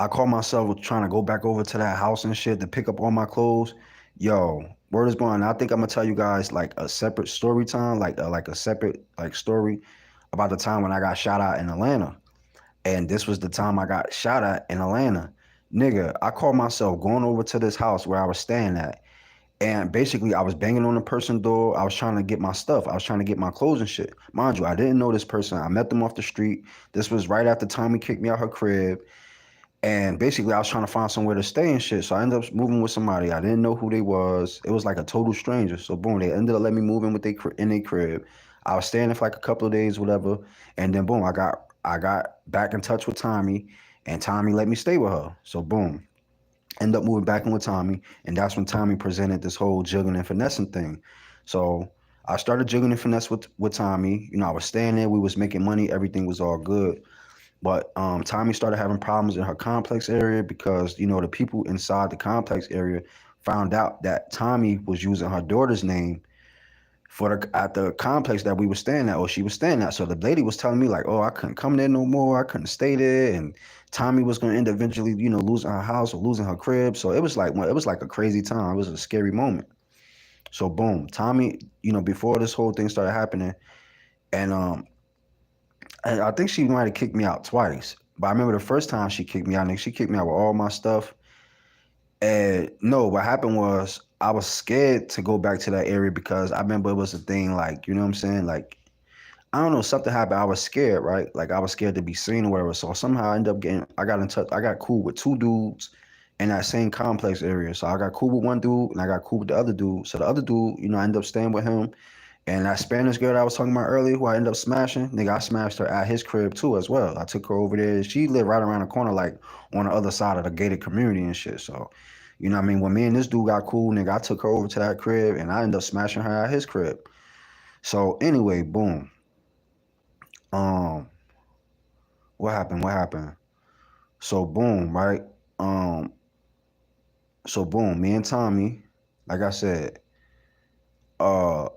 I caught myself trying to go back over to that house and shit to pick up all my clothes. Yo, word is born. I think I'm gonna tell you guys like a separate story time, like a separate like story about the time when I got shot at in Atlanta. And this was the time I got shot at in Atlanta. Nigga, I caught myself going over to this house where I was staying at. And basically, I was banging on the person's door. I was trying to get my stuff. I was trying to get my clothes and shit. Mind you, I didn't know this person. I met them off the street. This was right after Tommy kicked me out her crib. And basically, I was trying to find somewhere to stay and shit. So I ended up moving with somebody. I didn't know who they was. It was like a total stranger. So boom, they ended up letting me move in with in their crib. I was staying there for like a couple of days, whatever. And then boom, I got back in touch with Tommie, and Tommie let me stay with her. So boom, end up moving back in with Tommie, and that's when Tommie presented this whole juggling and finessing thing. So I started juggling and finesse with Tommie. I was staying there. We was making money. Everything was all good. But Tommie started having problems in her complex area because the people inside the complex area found out that Tommie was using her daughter's name for at the complex that we were staying at, or she was staying at. So the lady was telling me like, oh, I couldn't come there no more. I couldn't stay there, and Tommie was going to end up eventually, losing her house or losing her crib. So it was like a crazy time. It was a scary moment. So boom, Tommie, before this whole thing started happening, and I think she might have kicked me out twice. But I remember the first time she kicked me out, she kicked me out with all my stuff. And no, what happened was I was scared to go back to that area because I remember it was a thing like, you know what I'm saying? Like, I don't know, something happened. I was scared, right? Like I was scared to be seen or whatever. So somehow I ended up I got in touch. I got cool with two dudes in that same complex area. So I got cool with one dude and I got cool with the other dude. So the other dude, I ended up staying with him. And that Spanish girl that I was talking about earlier, who I ended up smashing, nigga, I smashed her at his crib too as well. I took her over there. She lived right around the corner, like on the other side of the gated community and shit. So, what I mean? When me and this dude got cool, nigga, I took her over to that crib and I ended up smashing her at his crib. So anyway, boom. Um, what happened? What happened? So boom, right? Um, so boom, me and Tommie, like I said, uh,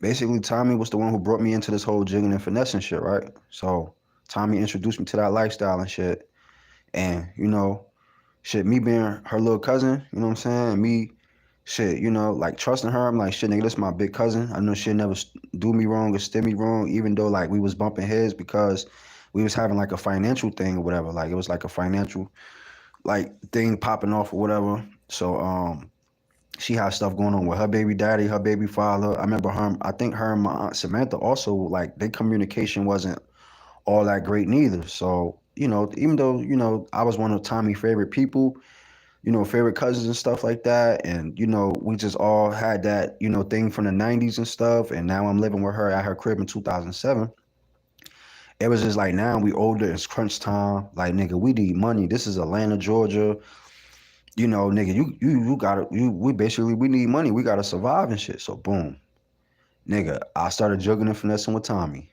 basically Tommie was the one who brought me into this whole jigging and finessing shit, right? So Tommie introduced me to that lifestyle and shit. And, shit, me being her little cousin, you know what I'm saying? And me, shit, like trusting her, I'm like, shit, nigga, this my big cousin. I know she'll never do me wrong or steer me wrong, even though like we was bumping heads because we was having like a financial thing or whatever. Like it was like a financial like thing popping off or whatever. So she had stuff going on with her baby daddy, her baby father. I remember her, I think her and my aunt Samantha also, like, their communication wasn't all that great neither. So, even though, I was one of Tommie's favorite people, favorite cousins and stuff like that. And, we just all had that, thing from the 90s and stuff. And now I'm living with her at her crib in 2007. It was just like, now we older, it's crunch time. Like, nigga, we need money. This is Atlanta, Georgia. Nigga, you gotta, we need money. We gotta survive and shit. So boom, nigga, I started juggling and finessing with Tommie.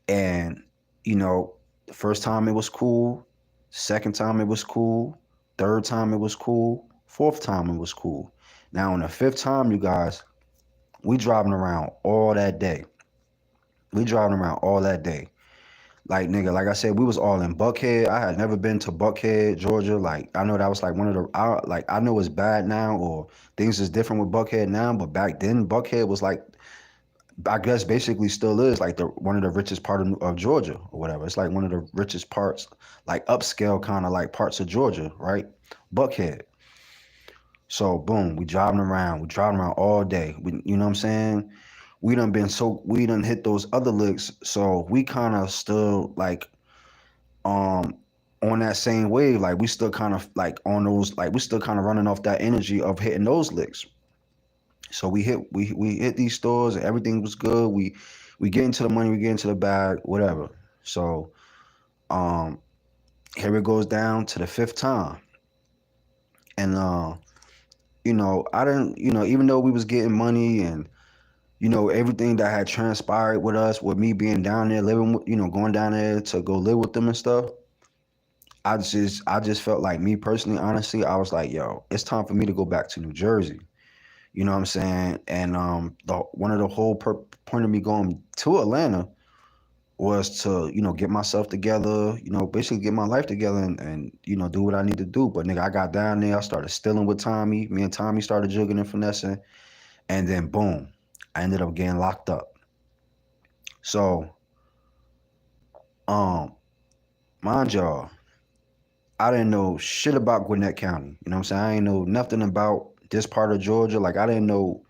And, the first time it was cool, second time it was cool, third time it was cool, fourth time it was cool. Now on the fifth time, you guys, we driving around all that day. We driving around all that day. Like, nigga, like I said, we was all in Buckhead. I had never been to Buckhead, Georgia. Like, I know that was like one of the, I know it's bad now or things is different with Buckhead now, but back then, Buckhead was like, I guess basically still is like one of the richest part of Georgia or whatever. It's like one of the richest parts, like upscale kind of like parts of Georgia, right? Buckhead. So boom, we driving around. We driving around all day. You know what I'm saying? We done hit those other licks. So we kind of still like um on that same wave. Like we still kind of like on those, like we still kind of running off that energy of hitting those licks. So we hit these stores and everything was good. We get into the money, we get into the bag, whatever. So um here it goes down to the fifth time. And I didn't, even though we was getting money and everything that had transpired with us, with me being down there living with, going down there to go live with them and stuff, I just felt like, me personally, honestly, I was like, yo, it's time for me to go back to New Jersey. You know what I'm saying? And one of the whole point of me going to Atlanta was to, get myself together, basically get my life together and do what I need to do. But nigga, I got down there, I started stealing with Tommie. Me and Tommie started jugging and finessing, and then boom, I ended up getting locked up. So, mind y'all, I didn't know shit about Gwinnett County. You know what I'm saying? I ain't know nothing about this part of Georgia. Like I didn't know,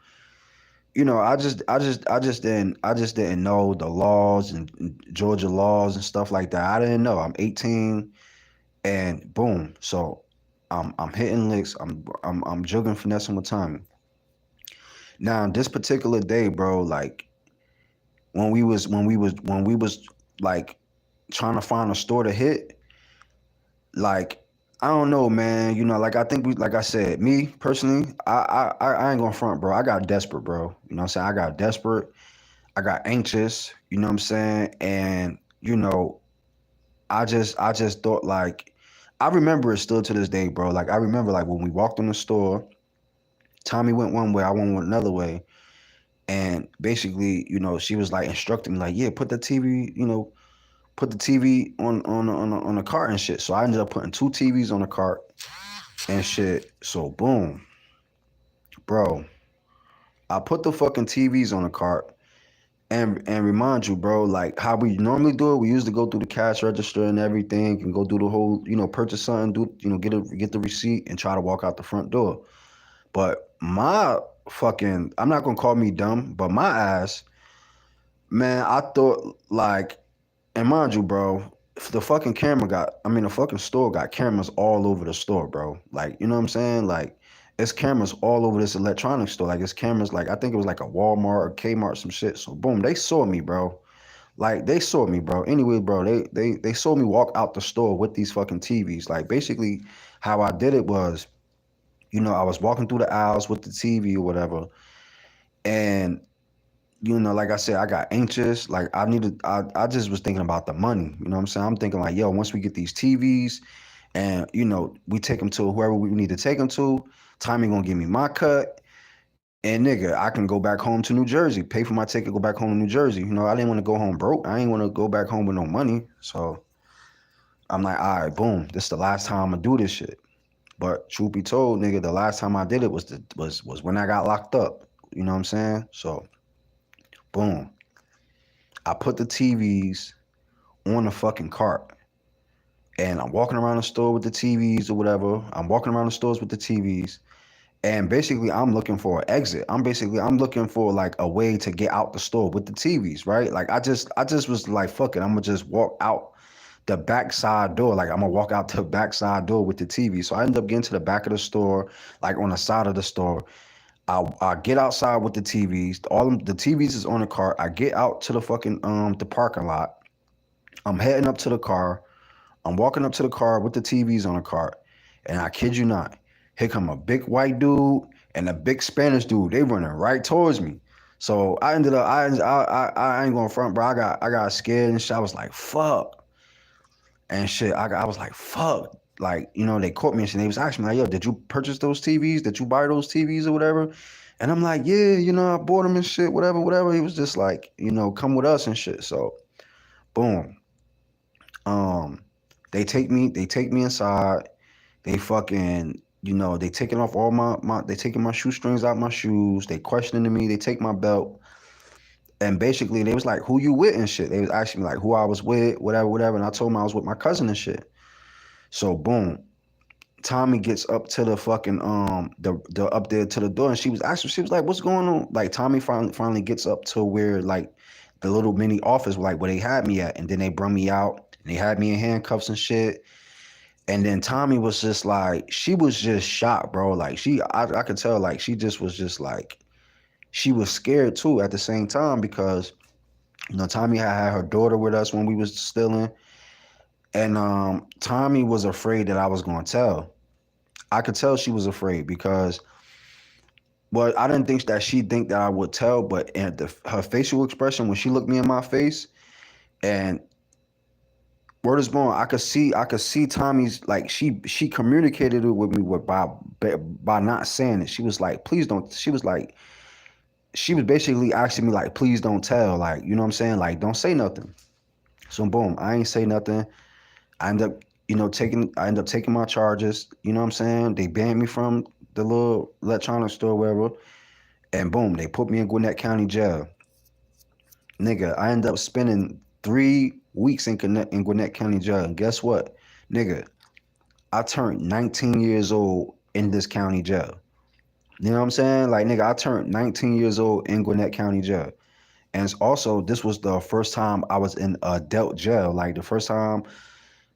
I just didn't know the laws and Georgia laws and stuff like that. I didn't know. I'm 18 and boom. So I'm hitting licks. I'm juggling finessing with Tommie. Now this particular day, bro, like when we was like trying to find a store to hit, like I don't know, man. Like I think like I said, me personally, I ain't gonna front, bro. I got desperate, bro. You know what I'm saying? I got desperate. I got anxious. You know what I'm saying? And I just thought like, I remember it still to this day, bro. Like I remember like when we walked in the store, Tommie went one way, I went another way, and basically, she was like instructing me like, yeah, put the TV, put the TV on the cart and shit. So I ended up putting two TVs on the cart and shit. So boom, bro, I put the fucking TVs on the cart. And remind you, bro, like how we normally do it, we used to go through the cash register and everything and go do the whole, purchase something, get the receipt and try to walk out the front door. But I'm not gonna call me dumb, but my ass, Man, I thought like, and mind you, bro, the fucking the fucking store got cameras all over the store, bro. Like, you know what I'm saying? Like, it's cameras all over this electronics store. Like, it's cameras, like, I think it was like a Walmart or Kmart, some shit. So, boom, they saw me, bro. Like, they saw me, bro. Anyway, bro, they saw me walk out the store with these fucking TVs. Like, basically, how I did it was, I was walking through the aisles with the TV or whatever, and like I said, I got anxious. Like I just was thinking about the money. You know what I'm saying? I'm thinking like, yo, once we get these TVs and, we take them to whoever we need to take them to, Tommy gonna give me my cut. And nigga, I can go back home to New Jersey, pay for my ticket, go back home to New Jersey. I didn't want to go home broke. I ain't want to go back home with no money. So I'm like, all right, boom, this is the last time I'm gonna do this shit. But truth be told, nigga, the last time I did it was when I got locked up. You know what I'm saying? So boom. I put the TVs on the fucking cart. And I'm walking around the store with the TVs or whatever. I'm walking around the stores with the TVs. And basically I'm looking for an exit. I'm looking for like a way to get out the store with the TVs, right? Like I just was like, fuck it, I'm gonna just walk out the backside door. Like I'm gonna walk out the backside door with the TV. So I end up getting to the back of the store, like on the side of the store. I get outside with the TVs. The TVs is on the cart. I get out to the fucking the parking lot. I'm heading up to the car. I'm walking up to the car with the TVs on the cart, and I kid you not, here come a big white dude and a big Spanish dude. They running right towards me. So I ended up, I ain't going front, bro. I got scared and shit. I was like, fuck, and shit. I was like, fuck. Like, they caught me and shit. They was asking me like, yo, did you purchase those TVs? Did you buy those TVs or whatever? And I'm like, yeah, I bought them and shit, whatever, whatever. He was just like, come with us and shit. So, boom. Um, they take me inside. They fucking, they taking off all they taking my shoestrings out my shoes. They questioning me. They take my belt. And basically they was like, who you with and shit. They was asking me like who I was with, whatever, whatever. And I told them I was with my cousin and shit. So boom. Tommy gets up to the fucking the up there to the door, and she was like, what's going on? Like Tommy finally gets up to where like the little mini office like where they had me at, and then they brought me out and they had me in handcuffs and shit. And then Tommy was just like, she was just shocked, bro. Like I could tell like she just was just like, she was scared too at the same time because Tommy had her daughter with us when we was stealing, and Tommy was afraid that I was gonna tell. I could tell she was afraid because, well, I didn't think that she'd think that I would tell, but in her facial expression when she looked me in my face, and word is born, I could see Tommy's like she communicated it with me by not saying it. She was like, please don't. She was basically asking me like, please don't tell, like, you know what I'm saying, like, don't say nothing. So boom, I ain't say nothing. I end up, taking my charges. You know what I'm saying? They banned me from the little electronics store, wherever, and boom, they put me in Gwinnett County Jail. Nigga, I end up spending 3 weeks in Gwinnett County Jail. And guess what? Nigga, I turned 19 years old in this county jail. You know what I'm saying? Like, nigga, I turned 19 years old in Gwinnett County Jail. And it's also, this was the first time I was in adult jail. Like, the first time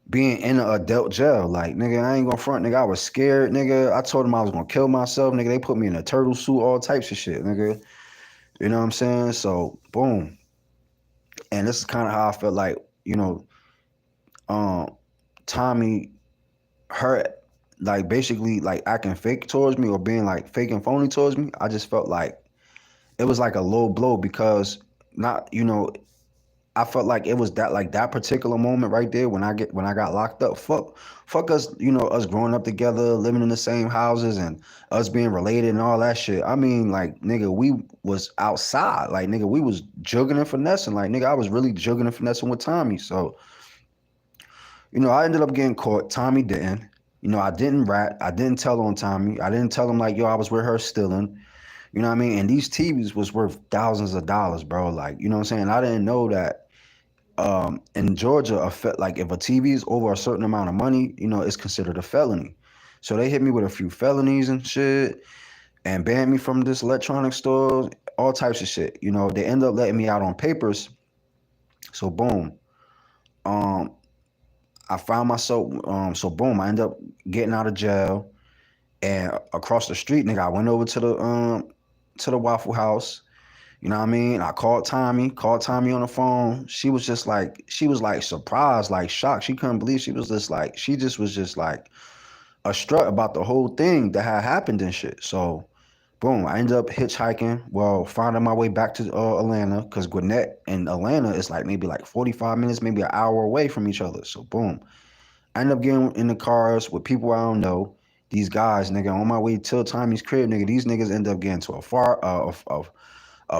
being in an adult jail. Like, nigga, I ain't gonna front, nigga. I was scared, nigga. I told them I was gonna kill myself, nigga. They put me in a turtle suit, all types of shit, nigga. You know what I'm saying? So, boom. And this is kind of how I felt like, Tommy, her, like, basically, like, acting fake towards me or being, like, fake and phony towards me. I just felt like it was, like, a low blow because I felt like it was that particular moment right there when I got locked up. Fuck us, us growing up together, living in the same houses, and us being related and all that shit. I mean, like, nigga, we was outside. Like, nigga, we was jugging and finessing. Like, nigga, I was really jugging and finessing with Tommy. So, I ended up getting caught. Tommy didn't. I didn't rat. I didn't tell on Tommy. I didn't tell him like, yo, I was with her stealing. You know what I mean? And these TVs was worth thousands of dollars, bro. Like, you know what I'm saying? I didn't know that in Georgia, like if a TV is over a certain amount of money, it's considered a felony. So they hit me with a few felonies and shit and banned me from this electronic store. all types of shit. You know, they end up letting me out on papers. So boom, um, I found myself. So boom, I end up getting out of jail, and across the street, nigga, I went over to the Waffle House. You know what I mean? I called Tommie on the phone. She was like surprised, like shocked. She couldn't believe. She just was just like a strut about the whole thing that had happened and shit. So boom, I ended up hitchhiking. Well, finding my way back to Atlanta, because Gwinnett and Atlanta is like maybe like 45 minutes, maybe an hour away from each other. So boom, I ended up getting in the cars with people I don't know. These guys, nigga, on my way to Tommie's crib, nigga, these niggas end up getting to a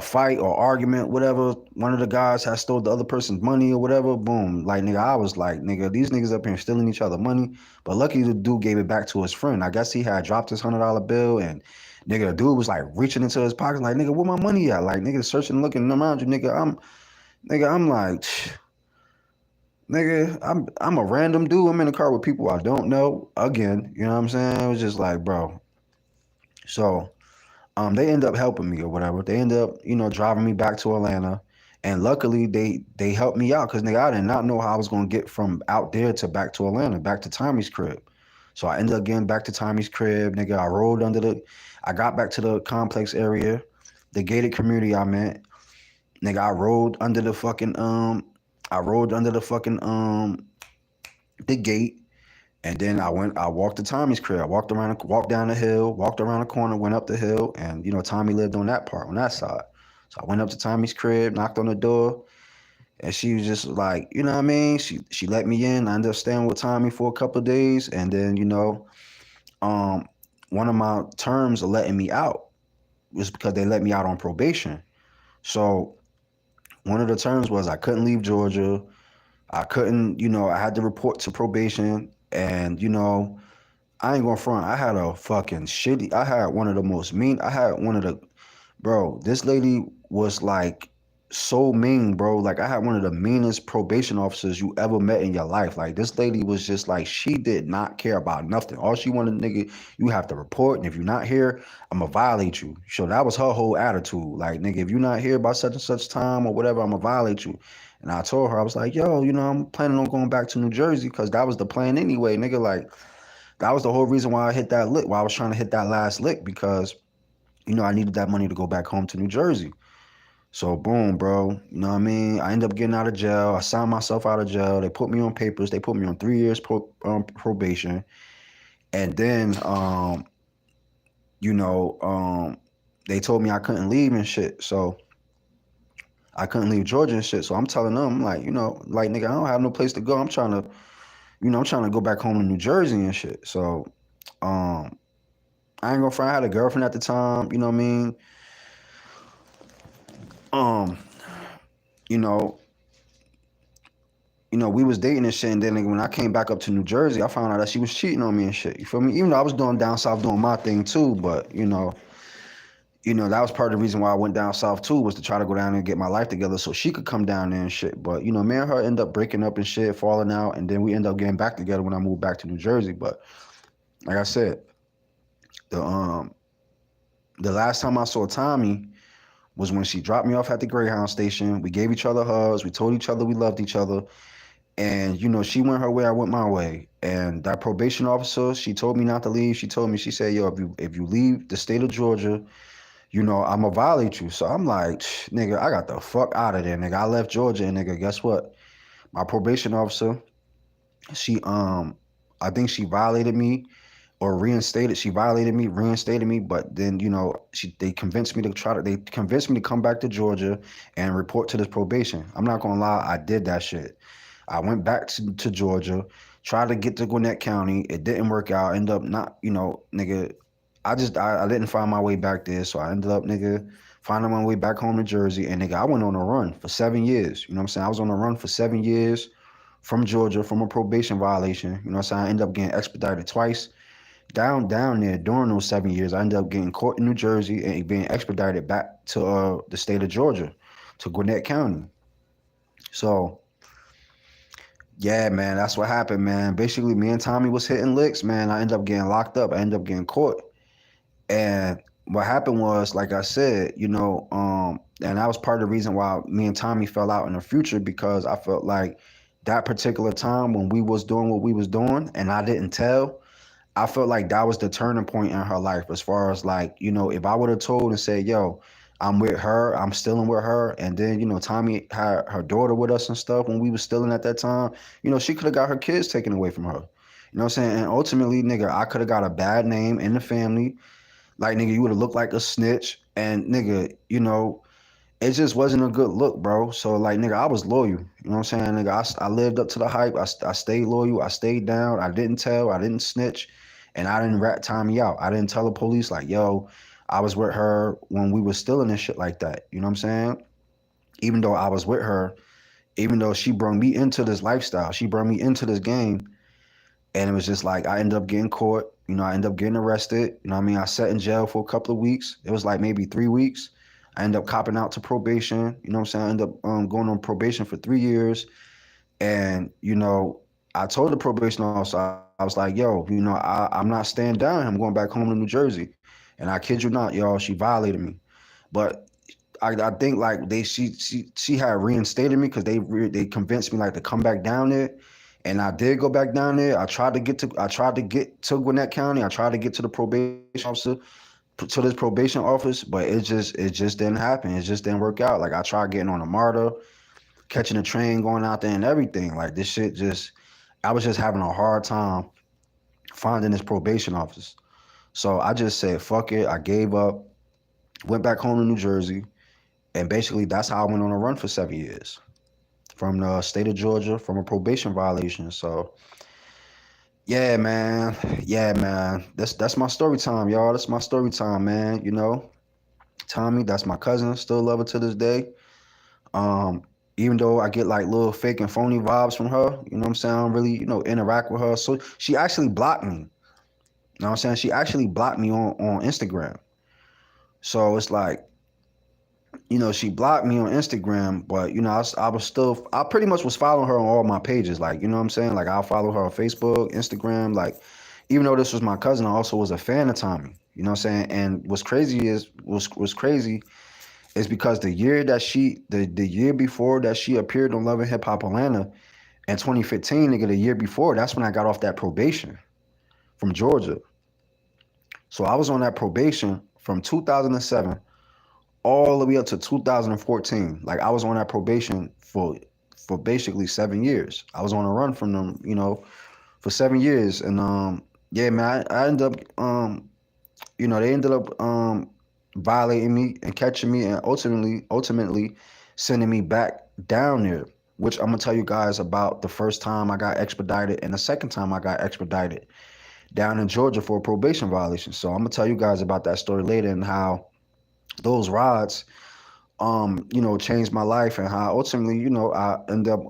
fight or argument, whatever. One of the guys had stole the other person's money or whatever. Boom. Like, nigga, I was like, nigga, these niggas up here stealing each other money. But lucky the dude gave it back to his friend. I guess he had dropped his $100 bill, and nigga, the dude was like reaching into his pocket, like, nigga, where my money at? Like, nigga, searching, looking around you, nigga. I'm like, nigga, I'm a random dude. I'm in the car with people I don't know. Again, you know what I'm saying? It was just like, bro. So they end up helping me or whatever. They end up, you know, driving me back to Atlanta. And luckily they helped me out, because nigga, I did not know how I was gonna get from out there to back to Atlanta, back to Tommie's crib. So I ended up getting back to Tommie's crib, nigga. I got back to the complex area, the gated community I'm in. Nigga, I rode under the fucking the gate. And then I walked to Tommie's crib. I walked down the hill, walked around the corner, went up the hill, and you know, Tommie lived on that part, on that side. So I went up to Tommie's crib, knocked on the door, and she was just like, you know what I mean? She let me in. I ended up staying with Tommie for a couple of days, and then, you know, um, one of my terms of letting me out was because they let me out on probation. So one of the terms was I couldn't leave Georgia. I couldn't, you know, I had to report to probation, and you know, I ain't gonna front. I had one of the most mean. I had one of the, bro, this lady was like so mean, bro. Like, I had one of the meanest probation officers you ever met in your life. Like, this lady was just like, she did not care about nothing. All she wanted, nigga, you have to report. And if you're not here, I'm gonna violate you. So that was her whole attitude. Like, nigga, if you're not here by such and such time or whatever, I'm gonna violate you. And I told her, I was like, yo, you know, I'm planning on going back to New Jersey, because that was the plan anyway, nigga. Like, that was the whole reason why I hit that lick, why I was trying to hit that last lick, because, you know, I needed that money to go back home to New Jersey. So boom, bro. You know what I mean? I ended up getting out of jail. I signed myself out of jail. They put me on papers. They put me on 3 years probation. And then, you know, they told me I couldn't leave and shit. So I couldn't leave Georgia and shit. So I'm telling them, I'm like, you know, like, nigga, I don't have no place to go. I'm trying to go back home to New Jersey and shit. So, I ain't gonna front. I had a girlfriend at the time. You know what I mean? Um, you know, we was dating and shit. And then, like, when I came back up to New Jersey, I found out that she was cheating on me and shit. You feel me? Even though I was doing down south, doing my thing too. But that was part of the reason why I went down south too, was to try to go down there and get my life together so she could come down there and shit. But me and her end up breaking up and shit, falling out, and then we end up getting back together when I moved back to New Jersey. But like I said, the last time I saw Tommie was when she dropped me off at the Greyhound station. We gave each other hugs. We told each other we loved each other. And, she went her way, I went my way. And that probation officer, she told me not to leave. She said, yo, if you leave the state of Georgia, I'm going to violate you. So I'm like, nigga, I got the fuck out of there, nigga. I left Georgia, and nigga, guess what? My probation officer, she, I think she violated me or reinstated. She violated me, reinstated me, but then they convinced me to come back to Georgia and report to this probation. I'm not gonna lie, I did that shit. I went back to Georgia, tried to get to Gwinnett County. It didn't work out. Ended up not, nigga. I didn't find my way back there, so I ended up, nigga, finding my way back home to Jersey. And nigga, I went on a run for 7 years. You know what I'm saying? I was on a run for 7 years from Georgia, from a probation violation. You know what I'm saying? I ended up getting expedited twice. Down there during those 7 years, I ended up getting caught in New Jersey and being expedited back to the state of Georgia, to Gwinnett County. So, yeah, man, that's what happened, man. Basically, me and Tommie was hitting licks, man. I ended up getting locked up. I ended up getting caught. And what happened was, like I said, and that was part of the reason why me and Tommie fell out in the future, because I felt like that particular time when we was doing what we was doing and I didn't tell, I felt like that was the turning point in her life, as far as like, if I would have told and said, yo, I'm with her, I'm still in with her, and then, Tommie had her daughter with us and stuff when we was still in at that time, she could have got her kids taken away from her. You know what I'm saying? And ultimately, nigga, I could have got a bad name in the family. Like, nigga, you would have looked like a snitch. And, nigga, it just wasn't a good look, bro. So, like, nigga, I was loyal. You know what I'm saying? Nigga, I lived up to the hype. I stayed loyal. I stayed down. I didn't tell. I didn't snitch. And I didn't rat Tommie out. I didn't tell the police, like, yo, I was with her when we was still in this shit like that. You know what I'm saying? Even though I was with her, even though she brought me into this lifestyle, she brought me into this game, and it was just like I ended up getting caught. I ended up getting arrested. You know what I mean? I sat in jail for a couple of weeks. It was like maybe 3 weeks. I ended up copping out to probation. You know what I'm saying? I ended up going on probation for 3 years. And, I told the probation officer, I was like, yo, I'm not staying down. I'm going back home to New Jersey. And I kid you not, y'all, she violated me. But I think like she had reinstated me because they convinced me like to come back down there, and I did go back down there. I tried to get to Gwinnett County. I tried to get to the probation officer, to this probation office, but it just didn't happen. It just didn't work out. Like I tried getting on a MARTA, catching a train, going out there and everything. Like this shit just, I was just having a hard time finding this probation office. So I just said fuck it. I gave up. Went back home to New Jersey. And basically, that's how I went on a run for 7 years from the state of Georgia from a probation violation. So, yeah, man. Yeah, man. That's my story time, y'all. That's my story time, man. Tommie, that's my cousin. Still love her to this day. Um, Even though I get like little fake and phony vibes from her, you know what I'm saying? I don't really, interact with her. So she actually blocked me. You know what I'm saying? She actually blocked me on Instagram. So it's like, she blocked me on Instagram, but I pretty much was following her on all my pages. Like, you know what I'm saying? Like, I'll follow her on Facebook, Instagram. Like, even though this was my cousin, I also was a fan of Tommie. You know what I'm saying? And what's crazy is because the year before that she appeared on Love and Hip Hop Atlanta in 2015, nigga, the year before, that's when I got off that probation from Georgia. So I was on that probation from 2007 all the way up to 2014. Like I was on that probation for basically 7 years. I was on a run from them, for 7 years. And yeah, man, I ended up they ended up violating me and catching me and ultimately sending me back down there, which I'm gonna tell you guys about the first time I got expedited and the second time I got expedited down in Georgia for a probation violation. So I'm gonna tell you guys about that story later and how those rods changed my life and how ultimately, I end up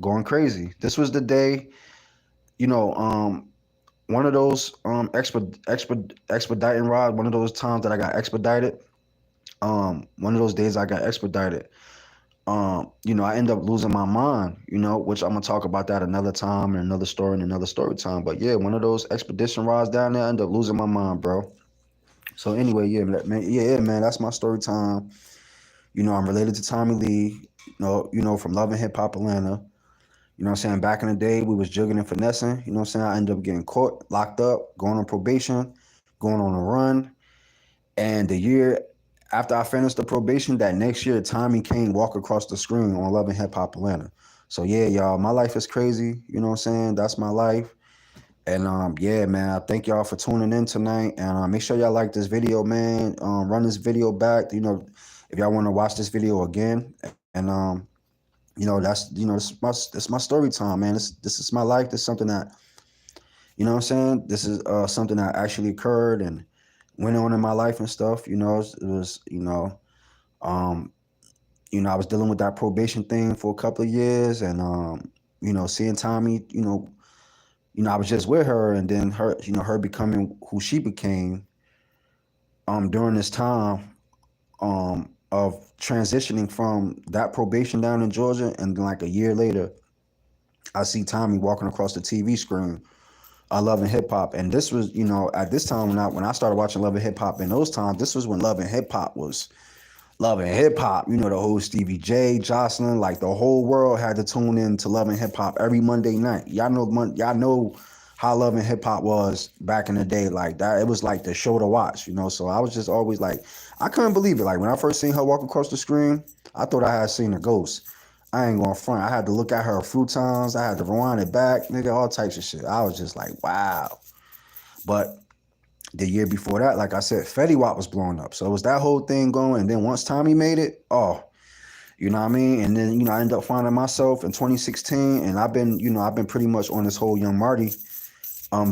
going crazy. This was the day, you know, one of those expediting rod, one of those times that I got expedited, one of those days I got expedited. I end up losing my mind, which I'm gonna talk about that another time and another story and another story time. But yeah, one of those expedition rides down there, I end up losing my mind, bro. So anyway, yeah, man, man, that's my story time. I'm related to Tommie Lee, from Love and Hip Hop Atlanta. You know what I'm saying? Back in the day, we was jugging and finessing. You know what I'm saying? I ended up getting caught, locked up, going on probation, going on a run. And the year after I finished the probation, that next year, Tommie came walk across the screen on Love and Hip Hop Atlanta. So yeah, y'all, my life is crazy. You know what I'm saying? That's my life. And yeah, man, I thank y'all for tuning in tonight. And make sure y'all like this video, man. Run this video back. If y'all want to watch this video again. And this is my story time, man. This is my life. This is something that, what I'm saying? This is something that actually occurred and went on in my life and stuff. It was, um, I was dealing with that probation thing for a couple of years, and seeing Tommie, I was just with her, and then her becoming who she became during this time of transitioning from that probation down in Georgia, and then like a year later, I see Tommie walking across the TV screen Love and Hip Hop, and this was, at this time when I started watching Love and Hip Hop in those times, this was when Love and Hip Hop was Love and Hip Hop. The whole Stevie J, Jocelyn, like the whole world had to tune in to Love and Hip Hop every Monday night. Y'all know how Love and Hip Hop was back in the day, like that. It was like the show to watch. So I was just always like, I couldn't believe it. Like when I first seen her walk across the screen, I thought I had seen a ghost. I ain't going front. I had to look at her a few times. I had to rewind it back, nigga, all types of shit. I was just like, wow. But the year before that, like I said, Fetty Wap was blowing up. So it was that whole thing going. And then once Tommie made it, oh, you know what I mean? And then, I ended up finding myself in 2016. And I've been pretty much on this whole Young Marty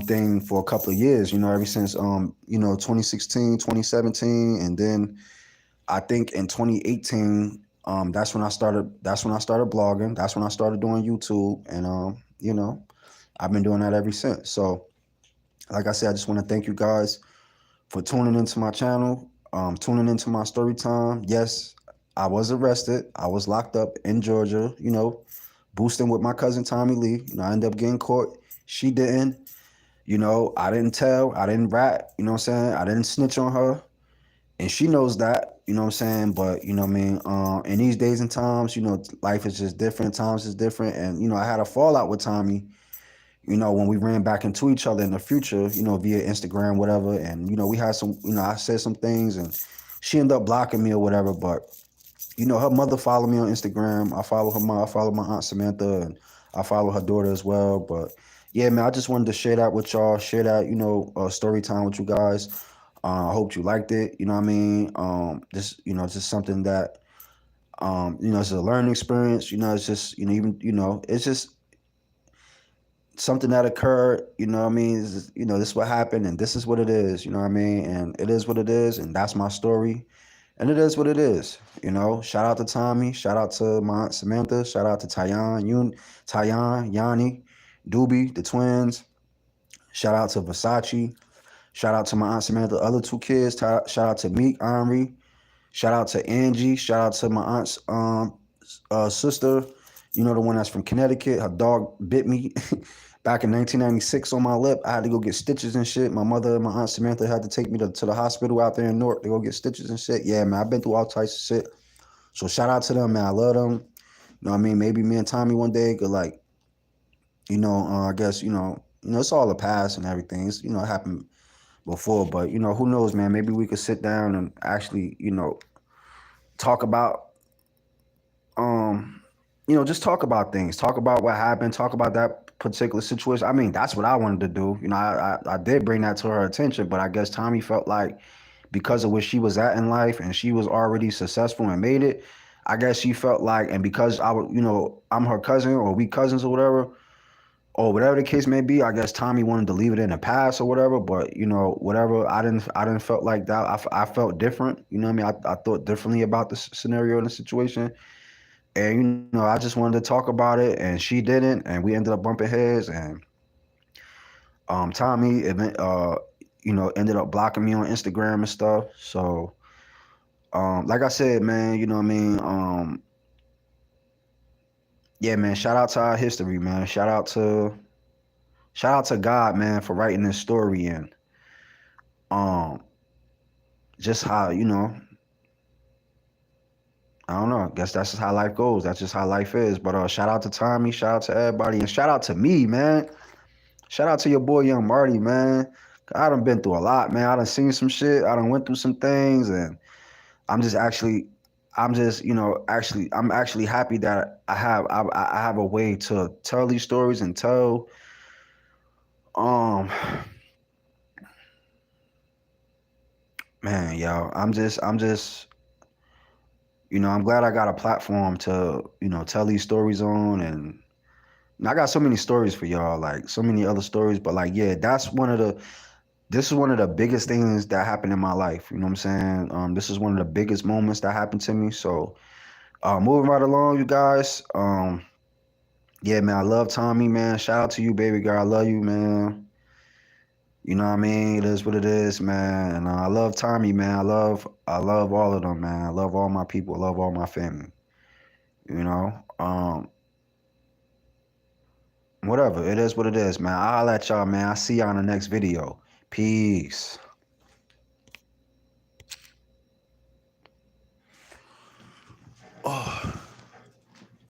thing for a couple of years, ever since 2016, 2017. And then I think in 2018, that's when I started blogging. That's when I started doing YouTube. And I've been doing that ever since. So like I said, I just want to thank you guys for tuning into my channel, tuning into my story time. Yes, I was arrested. I was locked up in Georgia, boosting with my cousin Tommie Lee. I ended up getting caught. She didn't. I didn't tell. I didn't rat. You know what I'm saying? I didn't snitch on her. And she knows that. You know what I'm saying? But, you know what I mean? In these days and times, life is just different. Times is different. And, I had a fallout with Tommie, when we ran back into each other in the future, via Instagram, whatever. And, we had some, I said some things and she ended up blocking me or whatever. But, her mother followed me on Instagram. I follow her mom. I follow my Aunt Samantha and I follow her daughter as well. But yeah, man, I just wanted to share that with y'all, share that, story time with you guys. I hope you liked it. You know what I mean? Just something that, it's a learning experience. It's just, it's just something that occurred, what I mean? This is what happened and this is what it is, what I mean? And it is what it is, and that's my story. And it is what it is, Shout out to Tommie, shout out to my Aunt Samantha, shout out to Tyan, Yanni, Doobie, the twins, shout out to Versace, shout out to my Aunt Samantha, other two kids, shout out to Meek, Henri, shout out to Angie, shout out to my aunt's sister, the one that's from Connecticut. Her dog bit me back in 1996 on my lip. I had to go get stitches and shit. My mother and my Aunt Samantha had to take me to the hospital out there in Newark to go get stitches and shit. Yeah, man, I've been through all types of shit. So shout out to them, man. I love them. You know what I mean? Maybe me and Tommie one day could, like, I guess, it's all the past and everything. It's, it happened before, but, who knows, man? Maybe we could sit down and actually, talk about, just talk about things, talk about what happened, talk about that particular situation. I mean, that's what I wanted to do. I did bring that to her attention, but I guess Tommie felt like because of where she was at in life and she was already successful and made it, I guess she felt like, and because I'm her cousin or we cousins or whatever the case may be, I guess Tommie wanted to leave it in the past or whatever. But whatever, I didn't felt like that. I felt different. You know what I mean? I thought differently about the scenario and the situation. And I just wanted to talk about it, and she didn't, and we ended up bumping heads. And Tommie, ended up blocking me on Instagram and stuff. So, like I said, man, you know what I mean. Yeah, man. Shout out to our history, man. Shout out to God, man, for writing this story and just how I don't know. I guess that's just how life goes. That's just how life is. But shout out to Tommie. Shout out to everybody. And shout out to me, man. Shout out to your boy, Young Marty, man. I done been through a lot, man. I done seen some shit. I done went through some things. And I'm actually happy that I have a way to tell these stories and tell, man, yo, I'm glad I got a platform to, tell these stories on. And I got so many stories for y'all, like so many other stories. But like, yeah, this is one of the biggest things that happened in my life. You know what I'm saying? This is one of the biggest moments that happened to me. So moving right along, you guys. Yeah, man, I love Tommie, man. Shout out to you, baby girl. I love you, man. You know what I mean? It is what it is, man. And I love Tommie, man. I love all of them, man. I love all my people. I love all my family. You know? Whatever. It is what it is, man. I'll let y'all, man. I'll see y'all in the next video. Peace.